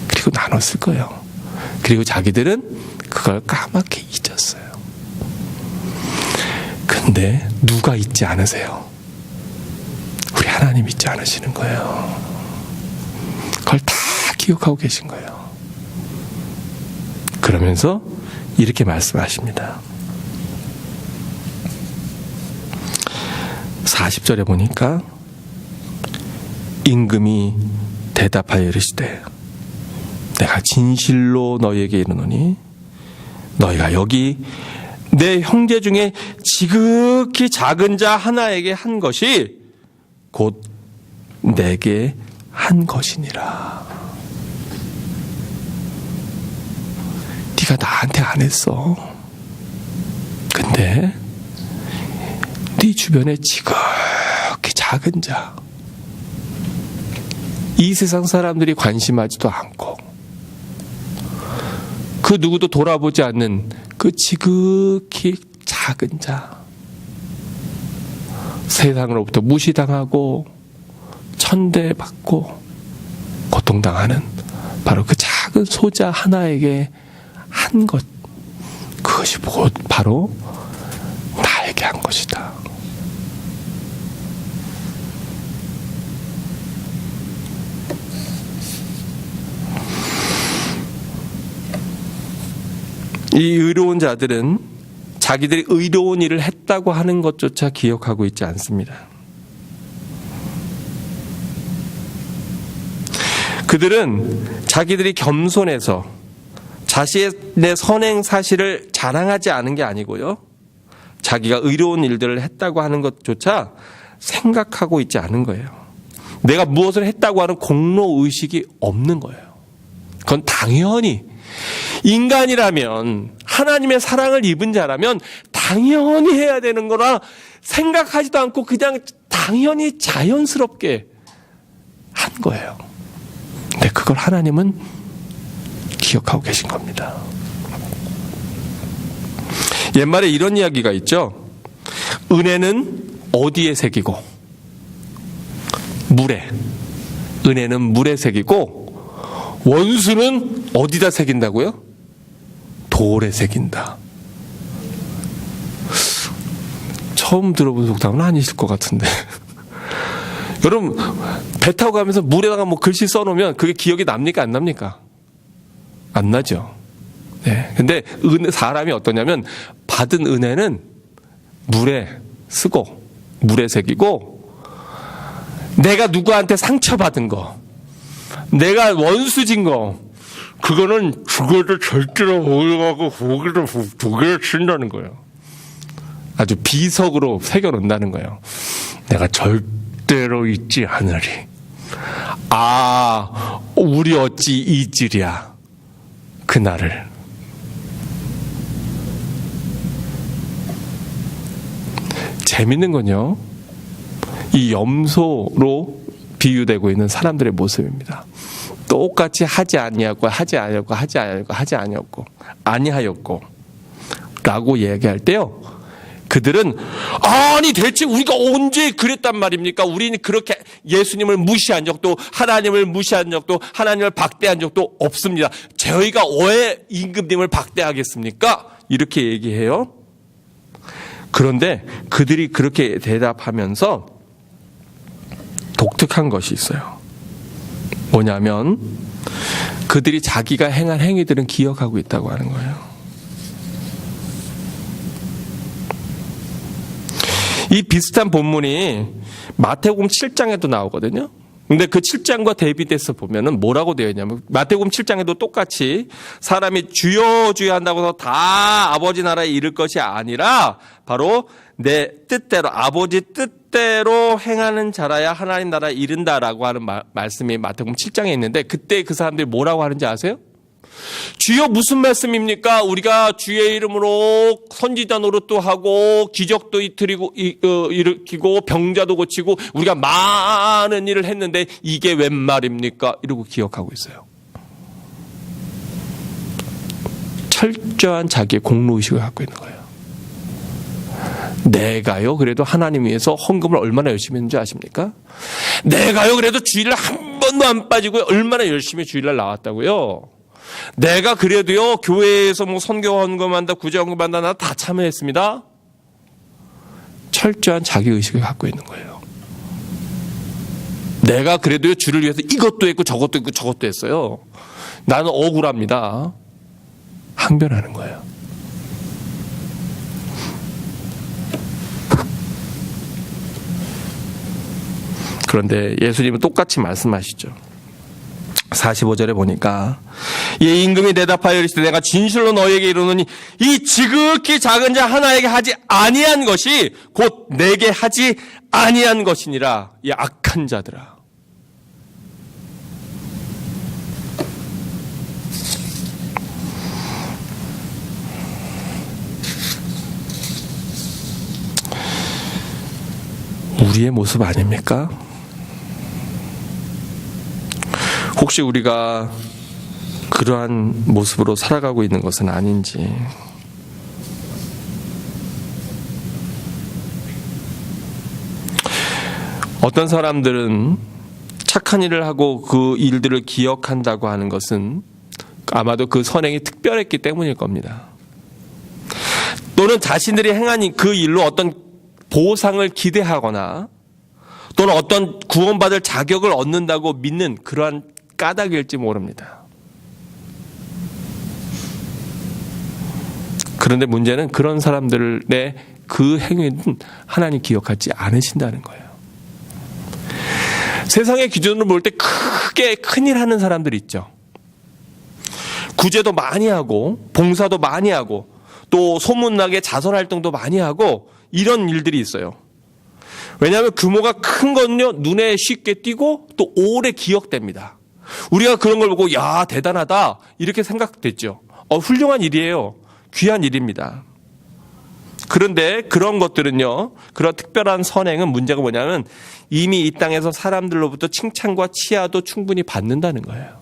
그리고 나눴을 거예요. 그리고 자기들은 그걸 까맣게 잊었어요. 근데 누가 잊지 않으세요? 우리 하나님 잊지 않으시는 거예요. 그걸 다 기억하고 계신 거예요. 그러면서 이렇게 말씀하십니다. 40절에 보니까 임금이 대답하여 이르시되 내가 진실로 너희에게 이르노니 너희가 여기 내 형제 중에 지극히 작은 자 하나에게 한 것이 곧 내게 한 것이니라. 네가 나한테 안 했어. 근데 네 주변에 지극히 작은 자, 이 세상 사람들이 관심하지도 않고 그 누구도 돌아보지 않는 그 지극히 작은 자, 세상으로부터 무시당하고 천대받고 고통당하는 바로 그 작은 소자 하나에게 한 것, 그것이 바로 나에게 한 것이다. 이 의로운 자들은 자기들이 의로운 일을 했다고 하는 것조차 기억하고 있지 않습니다. 그들은 자기들이 겸손해서 자신의 선행 사실을 자랑하지 않은 게 아니고요. 자기가 의로운 일들을 했다고 하는 것조차 생각하고 있지 않은 거예요. 내가 무엇을 했다고 하는 공로의식이 없는 거예요. 그건 당연히 인간이라면, 하나님의 사랑을 입은 자라면 당연히 해야 되는 거라 생각하지도 않고 그냥 당연히 자연스럽게 한 거예요. 근데 그걸 하나님은 기억하고 계신 겁니다. 옛말에 이런 이야기가 있죠. 은혜는 어디에 새기고, 물에, 은혜는 물에 새기고 원수는 어디다 새긴다고요? 돌에 새긴다. 처음 들어본 속담은 아니실 것 같은데. 여러분, 배 타고 가면서 물에다가 뭐 글씨 써놓으면 그게 기억이 납니까? 안 납니까? 안 나죠. 네. 근데 사람이 어떠냐면 받은 은혜는 물에 쓰고, 물에 새기고, 내가 누구한테 상처받은 거, 내가 원수진 거, 그거는 죽어도 절대로 모여가고 고개를 친다는 거예요. 아주 비석으로 새겨놓는다는 거예요. 내가 절대로 잊지 않으리. 아, 우리 어찌 잊으랴 그날을. 재밌는 건요, 이 염소로 비유되고 있는 사람들의 모습입니다. 똑같이 하지 아니하였고 아니하였고 라고 얘기할 때요, 그들은 아니 대체 우리가 언제 그랬단 말입니까? 우리는 그렇게 예수님을 무시한 적도, 하나님을 무시한 적도, 하나님을 박대한 적도 없습니다. 저희가 왜 임금님을 박대하겠습니까? 이렇게 얘기해요. 그런데 그들이 그렇게 대답하면서 독특한 것이 있어요. 뭐냐면 그들이 자기가 행한 행위들은 기억하고 있다고 하는 거예요. 이 비슷한 본문이 마태복음 7장에도 나오거든요. 근데 그 7장과 대비돼서 보면은 뭐라고 되어 있냐면, 마태복음 7장에도 똑같이 사람이 주여 주여 한다고 해서 다 아버지 나라에 이를 것이 아니라 바로 내 뜻대로, 아버지 뜻대로 행하는 자라야 하나님 나라에 이른다라고 하는 말씀이 마태복음 7장에 있는데, 그때 그 사람들이 뭐라고 하는지 아세요? 주여 무슨 말씀입니까? 우리가 주의 이름으로 선지자 노릇도 하고 기적도 일으키고 병자도 고치고 우리가 많은 일을 했는데 이게 웬 말입니까? 이러고 기억하고 있어요. 철저한 자기의 공로의식을 갖고 있는 거예요. 내가요 그래도 하나님 위해서 헌금을 얼마나 열심히 했는지 아십니까? 내가요 그래도 주일날 한 번도 안 빠지고 얼마나 열심히 주일날 나왔다고요? 내가 그래도요 교회에서 뭐 선교 헌금한다, 구제 헌금한다, 나 다 참여했습니다. 철저한 자기 의식을 갖고 있는 거예요. 내가 그래도요 주를 위해서 이것도 했고 저것도 했고 저것도 했어요. 나는 억울합니다. 항변하는 거예요. 그런데 예수님은 똑같이 말씀하시죠. 45절에 보니까 이 임금이 대답하여 이르시되 내가 진실로 너에게 이르노니 이 지극히 작은 자 하나에게 하지 아니한 것이 곧 내게 하지 아니한 것이니라. 이 악한 자들아. 우리의 모습 아닙니까? 혹시 우리가 그러한 모습으로 살아가고 있는 것은 아닌지. 어떤 사람들은 착한 일을 하고 그 일들을 기억한다고 하는 것은 아마도 그 선행이 특별했기 때문일 겁니다. 또는 자신들이 행한 그 일로 어떤 보상을 기대하거나 또는 어떤 구원받을 자격을 얻는다고 믿는 그러한 까닭일지 모릅니다. 그런데 문제는 그런 사람들의 그 행위는 하나님 기억하지 않으신다는 거예요. 세상의 기준으로 볼 때 크게 큰일 하는 사람들 있죠. 구제도 많이 하고 봉사도 많이 하고 또 소문나게 자선활동도 많이 하고 이런 일들이 있어요. 왜냐하면 규모가 큰 건요 눈에 쉽게 띄고 또 오래 기억됩니다. 우리가 그런 걸 보고 야 대단하다 이렇게 생각됐죠. 훌륭한 일이에요. 귀한 일입니다. 그런데 그런 것들은요, 그런 특별한 선행은 문제가 뭐냐면 이미 이 땅에서 사람들로부터 칭찬과 치하도 충분히 받는다는 거예요.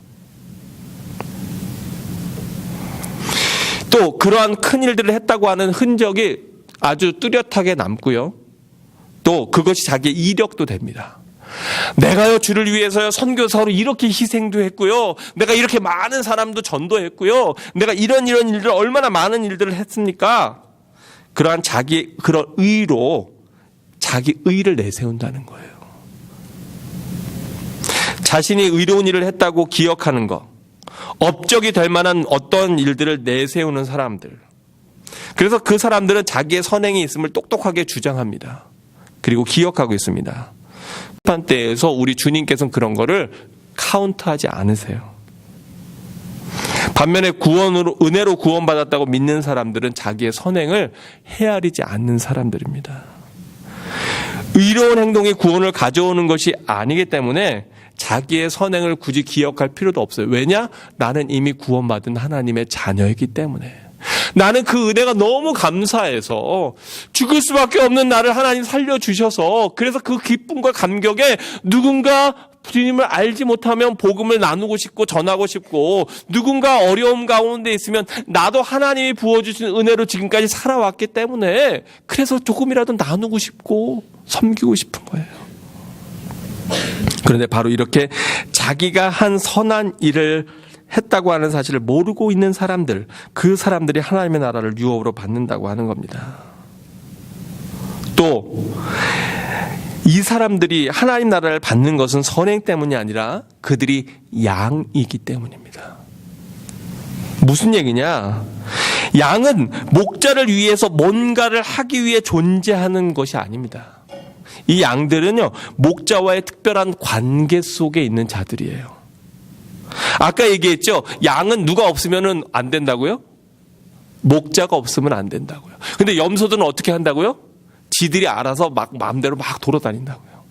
또 그러한 큰 일들을 했다고 하는 흔적이 아주 뚜렷하게 남고요. 또 그것이 자기의 이력도 됩니다. 내가요 주를 위해서요 선교사로 이렇게 희생도 했고요. 내가 이렇게 많은 사람도 전도했고요. 내가 이런 일들 얼마나 많은 일들을 했습니까? 그러한 그런 의로 자기 의를 내세운다는 거예요. 자신이 의로운 일을 했다고 기억하는 것, 업적이 될 만한 어떤 일들을 내세우는 사람들. 그래서 그 사람들은 자기의 선행이 있음을 똑똑하게 주장합니다. 그리고 기억하고 있습니다. 심판 때에서 우리 주님께서는 그런 거를 카운트하지 않으세요. 반면에 은혜로 구원받았다고 믿는 사람들은 자기의 선행을 헤아리지 않는 사람들입니다. 의로운 행동이 구원을 가져오는 것이 아니기 때문에 자기의 선행을 굳이 기억할 필요도 없어요. 왜냐? 나는 이미 구원받은 하나님의 자녀이기 때문에. 나는 그 은혜가 너무 감사해서 죽을 수밖에 없는 나를 하나님 살려주셔서 그래서 그 기쁨과 감격에 누군가 주님을 알지 못하면 복음을 나누고 싶고 전하고 싶고 누군가 어려움 가운데 있으면 나도 하나님이 부어주신 은혜로 지금까지 살아왔기 때문에 그래서 조금이라도 나누고 싶고 섬기고 싶은 거예요. 그런데 바로 이렇게 자기가 한 선한 일을 했다고 하는 사실을 모르고 있는 사람들, 그 사람들이 하나님의 나라를 유업으로 받는다고 하는 겁니다. 또 이 사람들이 하나님 나라를 받는 것은 선행 때문이 아니라 그들이 양이기 때문입니다. 무슨 얘기냐? 양은 목자를 위해서 뭔가를 하기 위해 존재하는 것이 아닙니다. 이 양들은요, 목자와의 특별한 관계 속에 있는 자들이에요. 아까 얘기했죠? 양은 누가 없으면 안 된다고요? 목자가 없으면 안 된다고요. 근데 염소들은 어떻게 한다고요? 지들이 알아서 마음대로 막 돌아다닌다고요.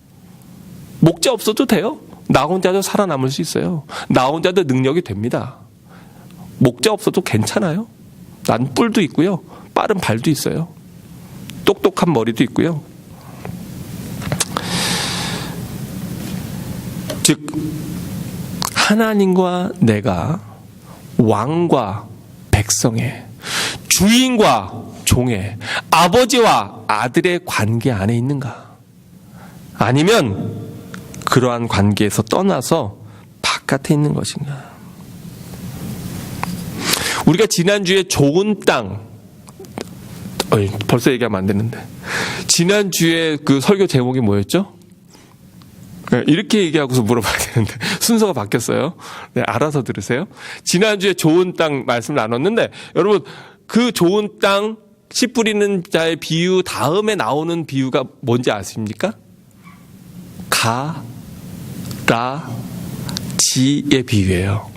목자 없어도 돼요. 나 혼자도 살아남을 수 있어요. 나 혼자도 능력이 됩니다. 목자 없어도 괜찮아요. 난 뿔도 있고요. 빠른 발도 있어요. 똑똑한 머리도 있고요. 즉 하나님과 내가 왕과 백성의 주인과 종의 아버지와 아들의 관계 안에 있는가? 아니면 그러한 관계에서 떠나서 바깥에 있는 것인가? 우리가 지난주에 좋은 땅, 벌써 얘기하면 안 되는데 지난주에 그 설교 제목이 뭐였죠? 이렇게 얘기하고서 물어봐야 되는데 순서가 바뀌었어요. 네, 알아서 들으세요. 지난주에 좋은 땅 말씀 나눴는데 여러분 그 좋은 땅 씨 뿌리는 자의 비유 다음에 나오는 비유가 뭔지 아십니까? 가, 라, 지의 비유예요.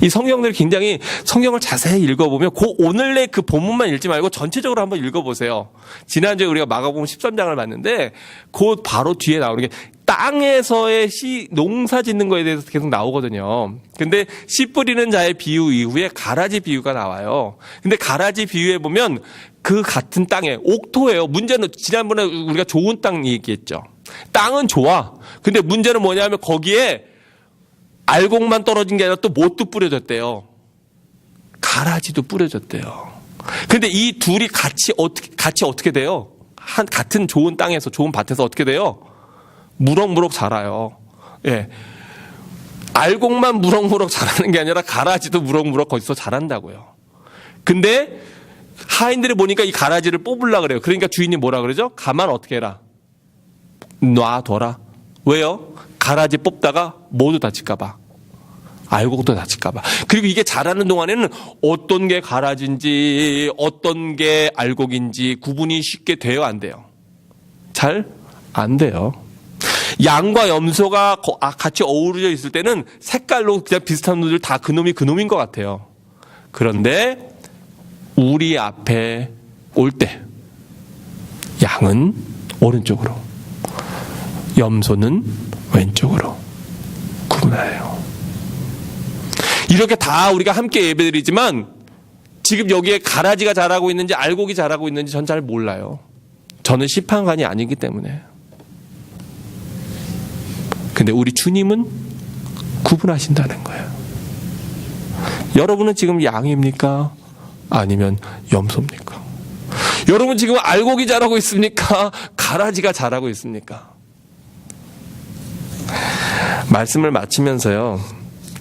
이 성경들이 굉장히 성경을 자세히 읽어보면 오늘의 그 본문만 읽지 말고 전체적으로 한번 읽어보세요. 지난주에 우리가 마가복음 13장을 봤는데 그 바로 뒤에 나오는 게 땅에서의 농사 짓는 거에 대해서 계속 나오거든요. 근데 씨 뿌리는 자의 비유 이후에 가라지 비유가 나와요. 근데 가라지 비유에 보면 그 같은 땅에 옥토예요. 문제는 지난번에 우리가 좋은 땅 얘기했죠. 땅은 좋아. 근데 문제는 뭐냐면 거기에 알곡만 떨어진 게 아니라 또 못도 뿌려졌대요. 가라지도 뿌려졌대요. 근데 이 둘이 같이 어떻게 돼요? 같은 좋은 땅에서 좋은 밭에서 어떻게 돼요? 무럭무럭 자라요. 예. 알곡만 무럭무럭 자라는 게 아니라 가라지도 무럭무럭 거기서 자란다고요. 근데 하인들이 보니까 이 가라지를 뽑으려고 그래요. 그러니까 주인이 뭐라 그러죠? 가만 어떻게 해라? 놔둬라. 왜요? 가라지 뽑다가 모두 다칠까봐. 알곡도 다칠까봐. 그리고 이게 자라는 동안에는 어떤 게 가라지인지 어떤 게 알곡인지 구분이 쉽게 돼요? 안 돼요? 잘 안 돼요. 양과 염소가 같이 어우러져 있을 때는 색깔로 그냥 비슷한 놈들 다 그놈이 그놈인 것 같아요. 그런데 우리 앞에 올 때 양은 오른쪽으로, 염소는 왼쪽으로 구분하여요. 이렇게 다 우리가 함께 예배드리지만 지금 여기에 가라지가 자라고 있는지 알곡이 자라고 있는지 전 잘 몰라요. 저는 시판관이 아니기 때문에. 근데 우리 주님은 구분하신다는 거예요. 여러분은 지금 양입니까? 아니면 염소입니까? 여러분 지금 알곡이 자라고 있습니까? 가라지가 자라고 있습니까? 말씀을 마치면서요.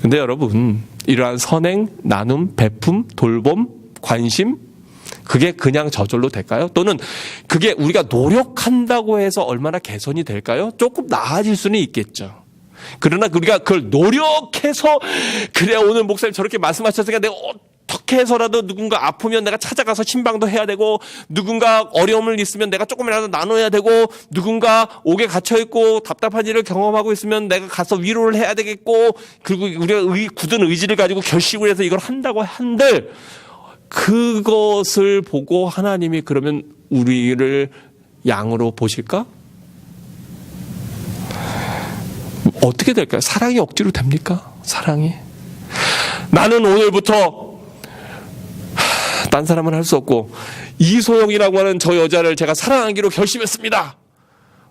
근데 여러분, 이러한 선행, 나눔, 베품, 돌봄, 관심, 그게 그냥 저절로 될까요? 또는 그게 우리가 노력한다고 해서 얼마나 개선이 될까요? 조금 나아질 수는 있겠죠. 그러나 우리가 그걸 노력해서, 그래 오늘 목사님 저렇게 말씀하셨으니까 내가 어떻게 해서라도 누군가 아프면 내가 찾아가서 신방도 해야 되고, 누군가 어려움을 있으면 내가 조금이라도 나눠야 되고, 누군가 옥에 갇혀있고 답답한 일을 경험하고 있으면 내가 가서 위로를 해야 되겠고, 그리고 우리가 굳은 의지를 가지고 결심을 해서 이걸 한다고 한들, 그것을 보고 하나님이 그러면 우리를 양으로 보실까? 어떻게 될까요? 사랑이 억지로 됩니까? 사랑이. 나는 오늘부터 딴 사람은 할 수 없고 이소영이라고 하는 저 여자를 제가 사랑하기로 결심했습니다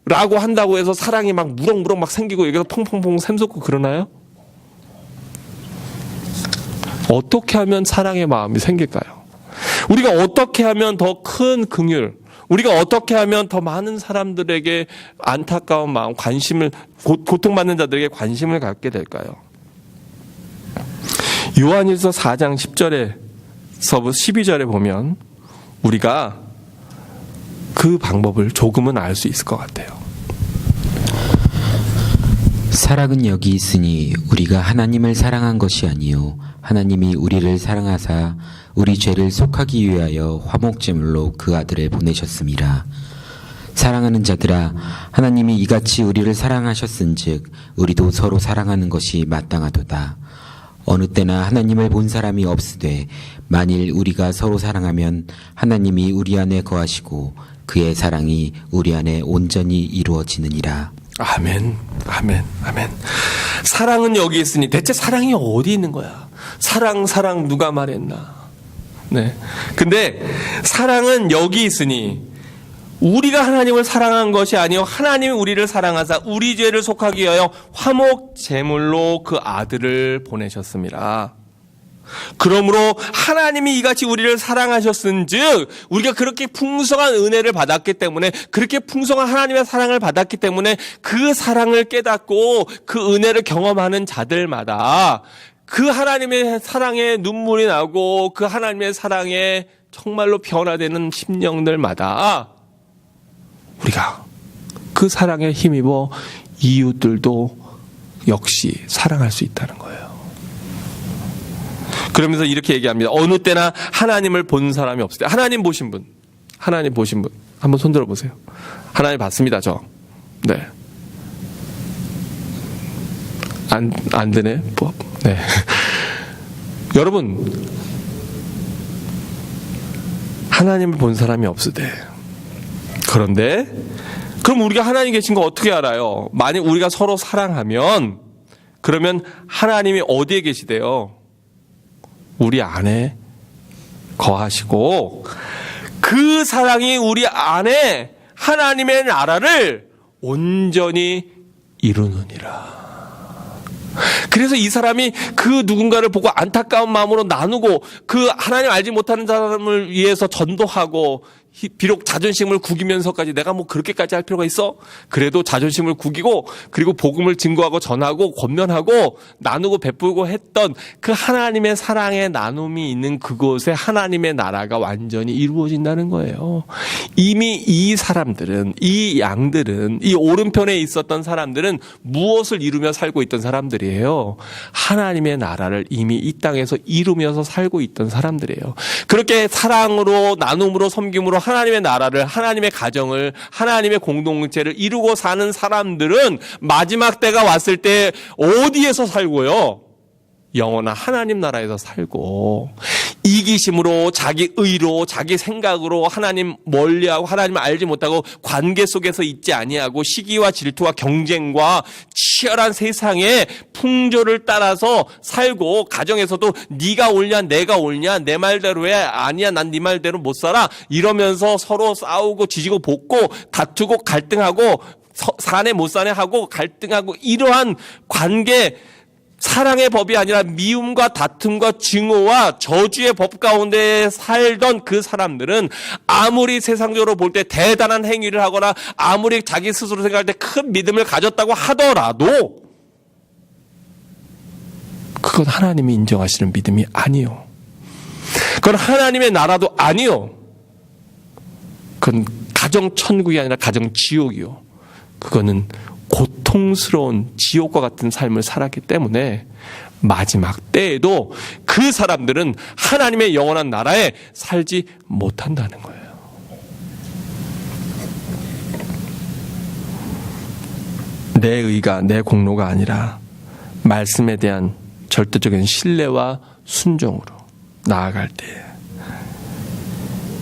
라고 한다고 해서 사랑이 막 무럭무럭 막 생기고 여기서 펑펑펑 샘솟고 그러나요? 어떻게 하면 사랑의 마음이 생길까요? 우리가 어떻게 하면 더 큰 긍휼, 우리가 어떻게 하면 더 많은 사람들에게 안타까운 마음, 관심을, 고통받는 자들에게 관심을 갖게 될까요? 요한일서 4장 10절에서 12절에 보면 우리가 그 방법을 조금은 알 수 있을 것 같아요. 사랑은 여기 있으니 우리가 하나님을 사랑한 것이 아니요 하나님이 우리를 사랑하사 우리 죄를 속하기 위하여 화목제물로 그 아들을 보내셨음이라. 사랑하는 자들아, 하나님이 이같이 우리를 사랑하셨은즉 우리도 서로 사랑하는 것이 마땅하도다. 어느 때나 하나님을 본 사람이 없으되 만일 우리가 서로 사랑하면 하나님이 우리 안에 거하시고 그의 사랑이 우리 안에 온전히 이루어지느니라. 아멘, 아멘, 아멘. 사랑은 여기 있으니 대체 사랑이 어디 있는 거야? 사랑 누가 말했나? 네. 근데 사랑은 여기 있으니 우리가 하나님을 사랑한 것이 아니요 하나님이 우리를 사랑하사 우리 죄를 속하기 위하여 화목 제물로 그 아들을 보내셨습니다. 그러므로 하나님이 이같이 우리를 사랑하셨은즉 우리가 그렇게 풍성한 은혜를 받았기 때문에, 그렇게 풍성한 하나님의 사랑을 받았기 때문에 그 사랑을 깨닫고 그 은혜를 경험하는 자들마다 그 하나님의 사랑에 눈물이 나고 그 하나님의 사랑에 정말로 변화되는 심령들마다 우리가 그 사랑에 힘입어 이웃들도 역시 사랑할 수 있다는 거예요. 그러면서 이렇게 얘기합니다. 어느 때나 하나님을 본 사람이 없을 때. 하나님 보신 분, 하나님 보신 분 한번 손들어 보세요. 하나님 봤습니다. 저. 네. 안 되네. 뭐. 네. 여러분, 하나님을 본 사람이 없을 때. 그런데 그럼 우리가 하나님 계신 거 어떻게 알아요? 만약 우리가 서로 사랑하면 그러면 하나님이 어디에 계시대요? 우리 안에 거하시고 그 사랑이 우리 안에 하나님의 나라를 온전히 이루느니라. 그래서 이 사람이 그 누군가를 보고 안타까운 마음으로 나누고 그 하나님 알지 못하는 사람을 위해서 전도하고, 비록 자존심을 구기면서까지 내가 뭐 그렇게까지 할 필요가 있어? 그래도 자존심을 구기고 그리고 복음을 증거하고 전하고 권면하고 나누고 베풀고 했던 그 하나님의 사랑의 나눔이 있는 그곳에 하나님의 나라가 완전히 이루어진다는 거예요. 이미 이 사람들은, 이 양들은, 이 오른편에 있었던 사람들은 무엇을 이루며 살고 있던 사람들이에요? 하나님의 나라를 이미 이 땅에서 이루면서 살고 있던 사람들이에요. 그렇게 사랑으로, 나눔으로, 섬김으로 하나님의 나라를, 하나님의 가정을, 하나님의 공동체를 이루고 사는 사람들은 마지막 때가 왔을 때 어디에서 살고요? 영원한 하나님 나라에서 살고, 이기심으로, 자기 의로, 자기 생각으로 하나님 멀리하고 하나님을 알지 못하고 관계 속에서 있지 아니하고 시기와 질투와 경쟁과 치열한 세상의 풍조를 따라서 살고, 가정에서도 네가 옳냐 내가 옳냐, 내 말대로 해, 아니야 난 네 말대로 못 살아, 이러면서 서로 싸우고 지지고 볶고 다투고 갈등하고 사내 못 사내 하고 갈등하고, 이러한 관계, 사랑의 법이 아니라 미움과 다툼과 증오와 저주의 법 가운데 살던 그 사람들은 아무리 세상적으로 볼 때 대단한 행위를 하거나 아무리 자기 스스로 생각할 때 큰 믿음을 가졌다고 하더라도 그건 하나님이 인정하시는 믿음이 아니요. 그건 하나님의 나라도 아니요. 그건 가정천국이 아니라 가정지옥이요. 그거는 고통스러운 지옥과 같은 삶을 살았기 때문에 마지막 때에도 그 사람들은 하나님의 영원한 나라에 살지 못한다는 거예요. 내 의가, 내 공로가 아니라 말씀에 대한 절대적인 신뢰와 순종으로 나아갈 때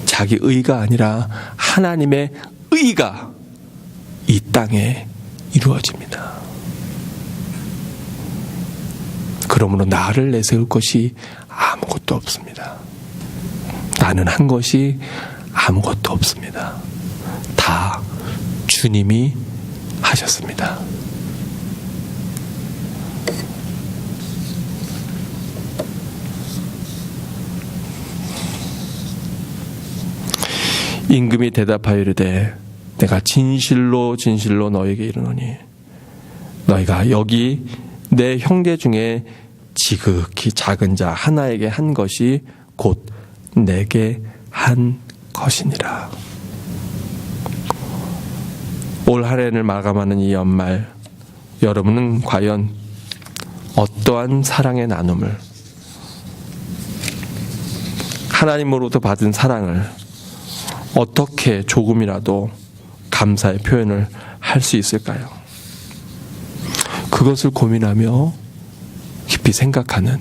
자기 의가 아니라 하나님의 의가 이 땅에 이루어집니다. 그러므로 나를 내세울 것이 아무것도 없습니다. 나는 한 것이 아무것도 없습니다. 다 주님이 하셨습니다. 임금이 대답하여 이르되 내가 진실로 진실로 너에게 이르노니 너희가 여기 내 형제 중에 지극히 작은 자 하나에게 한 것이 곧 내게 한 것이니라. 올 한 해를 마감하는 이 연말, 여러분은 과연 어떠한 사랑의 나눔을, 하나님으로부터 받은 사랑을 어떻게 조금이라도 감사의 표현을 할 수 있을까요? 그것을 고민하며 깊이 생각하는,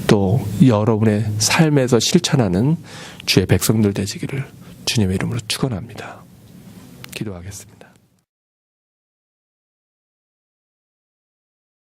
또 여러분의 삶에서 실천하는 주의 백성들 되시기를 주님의 이름으로 축원합니다. 기도하겠습니다.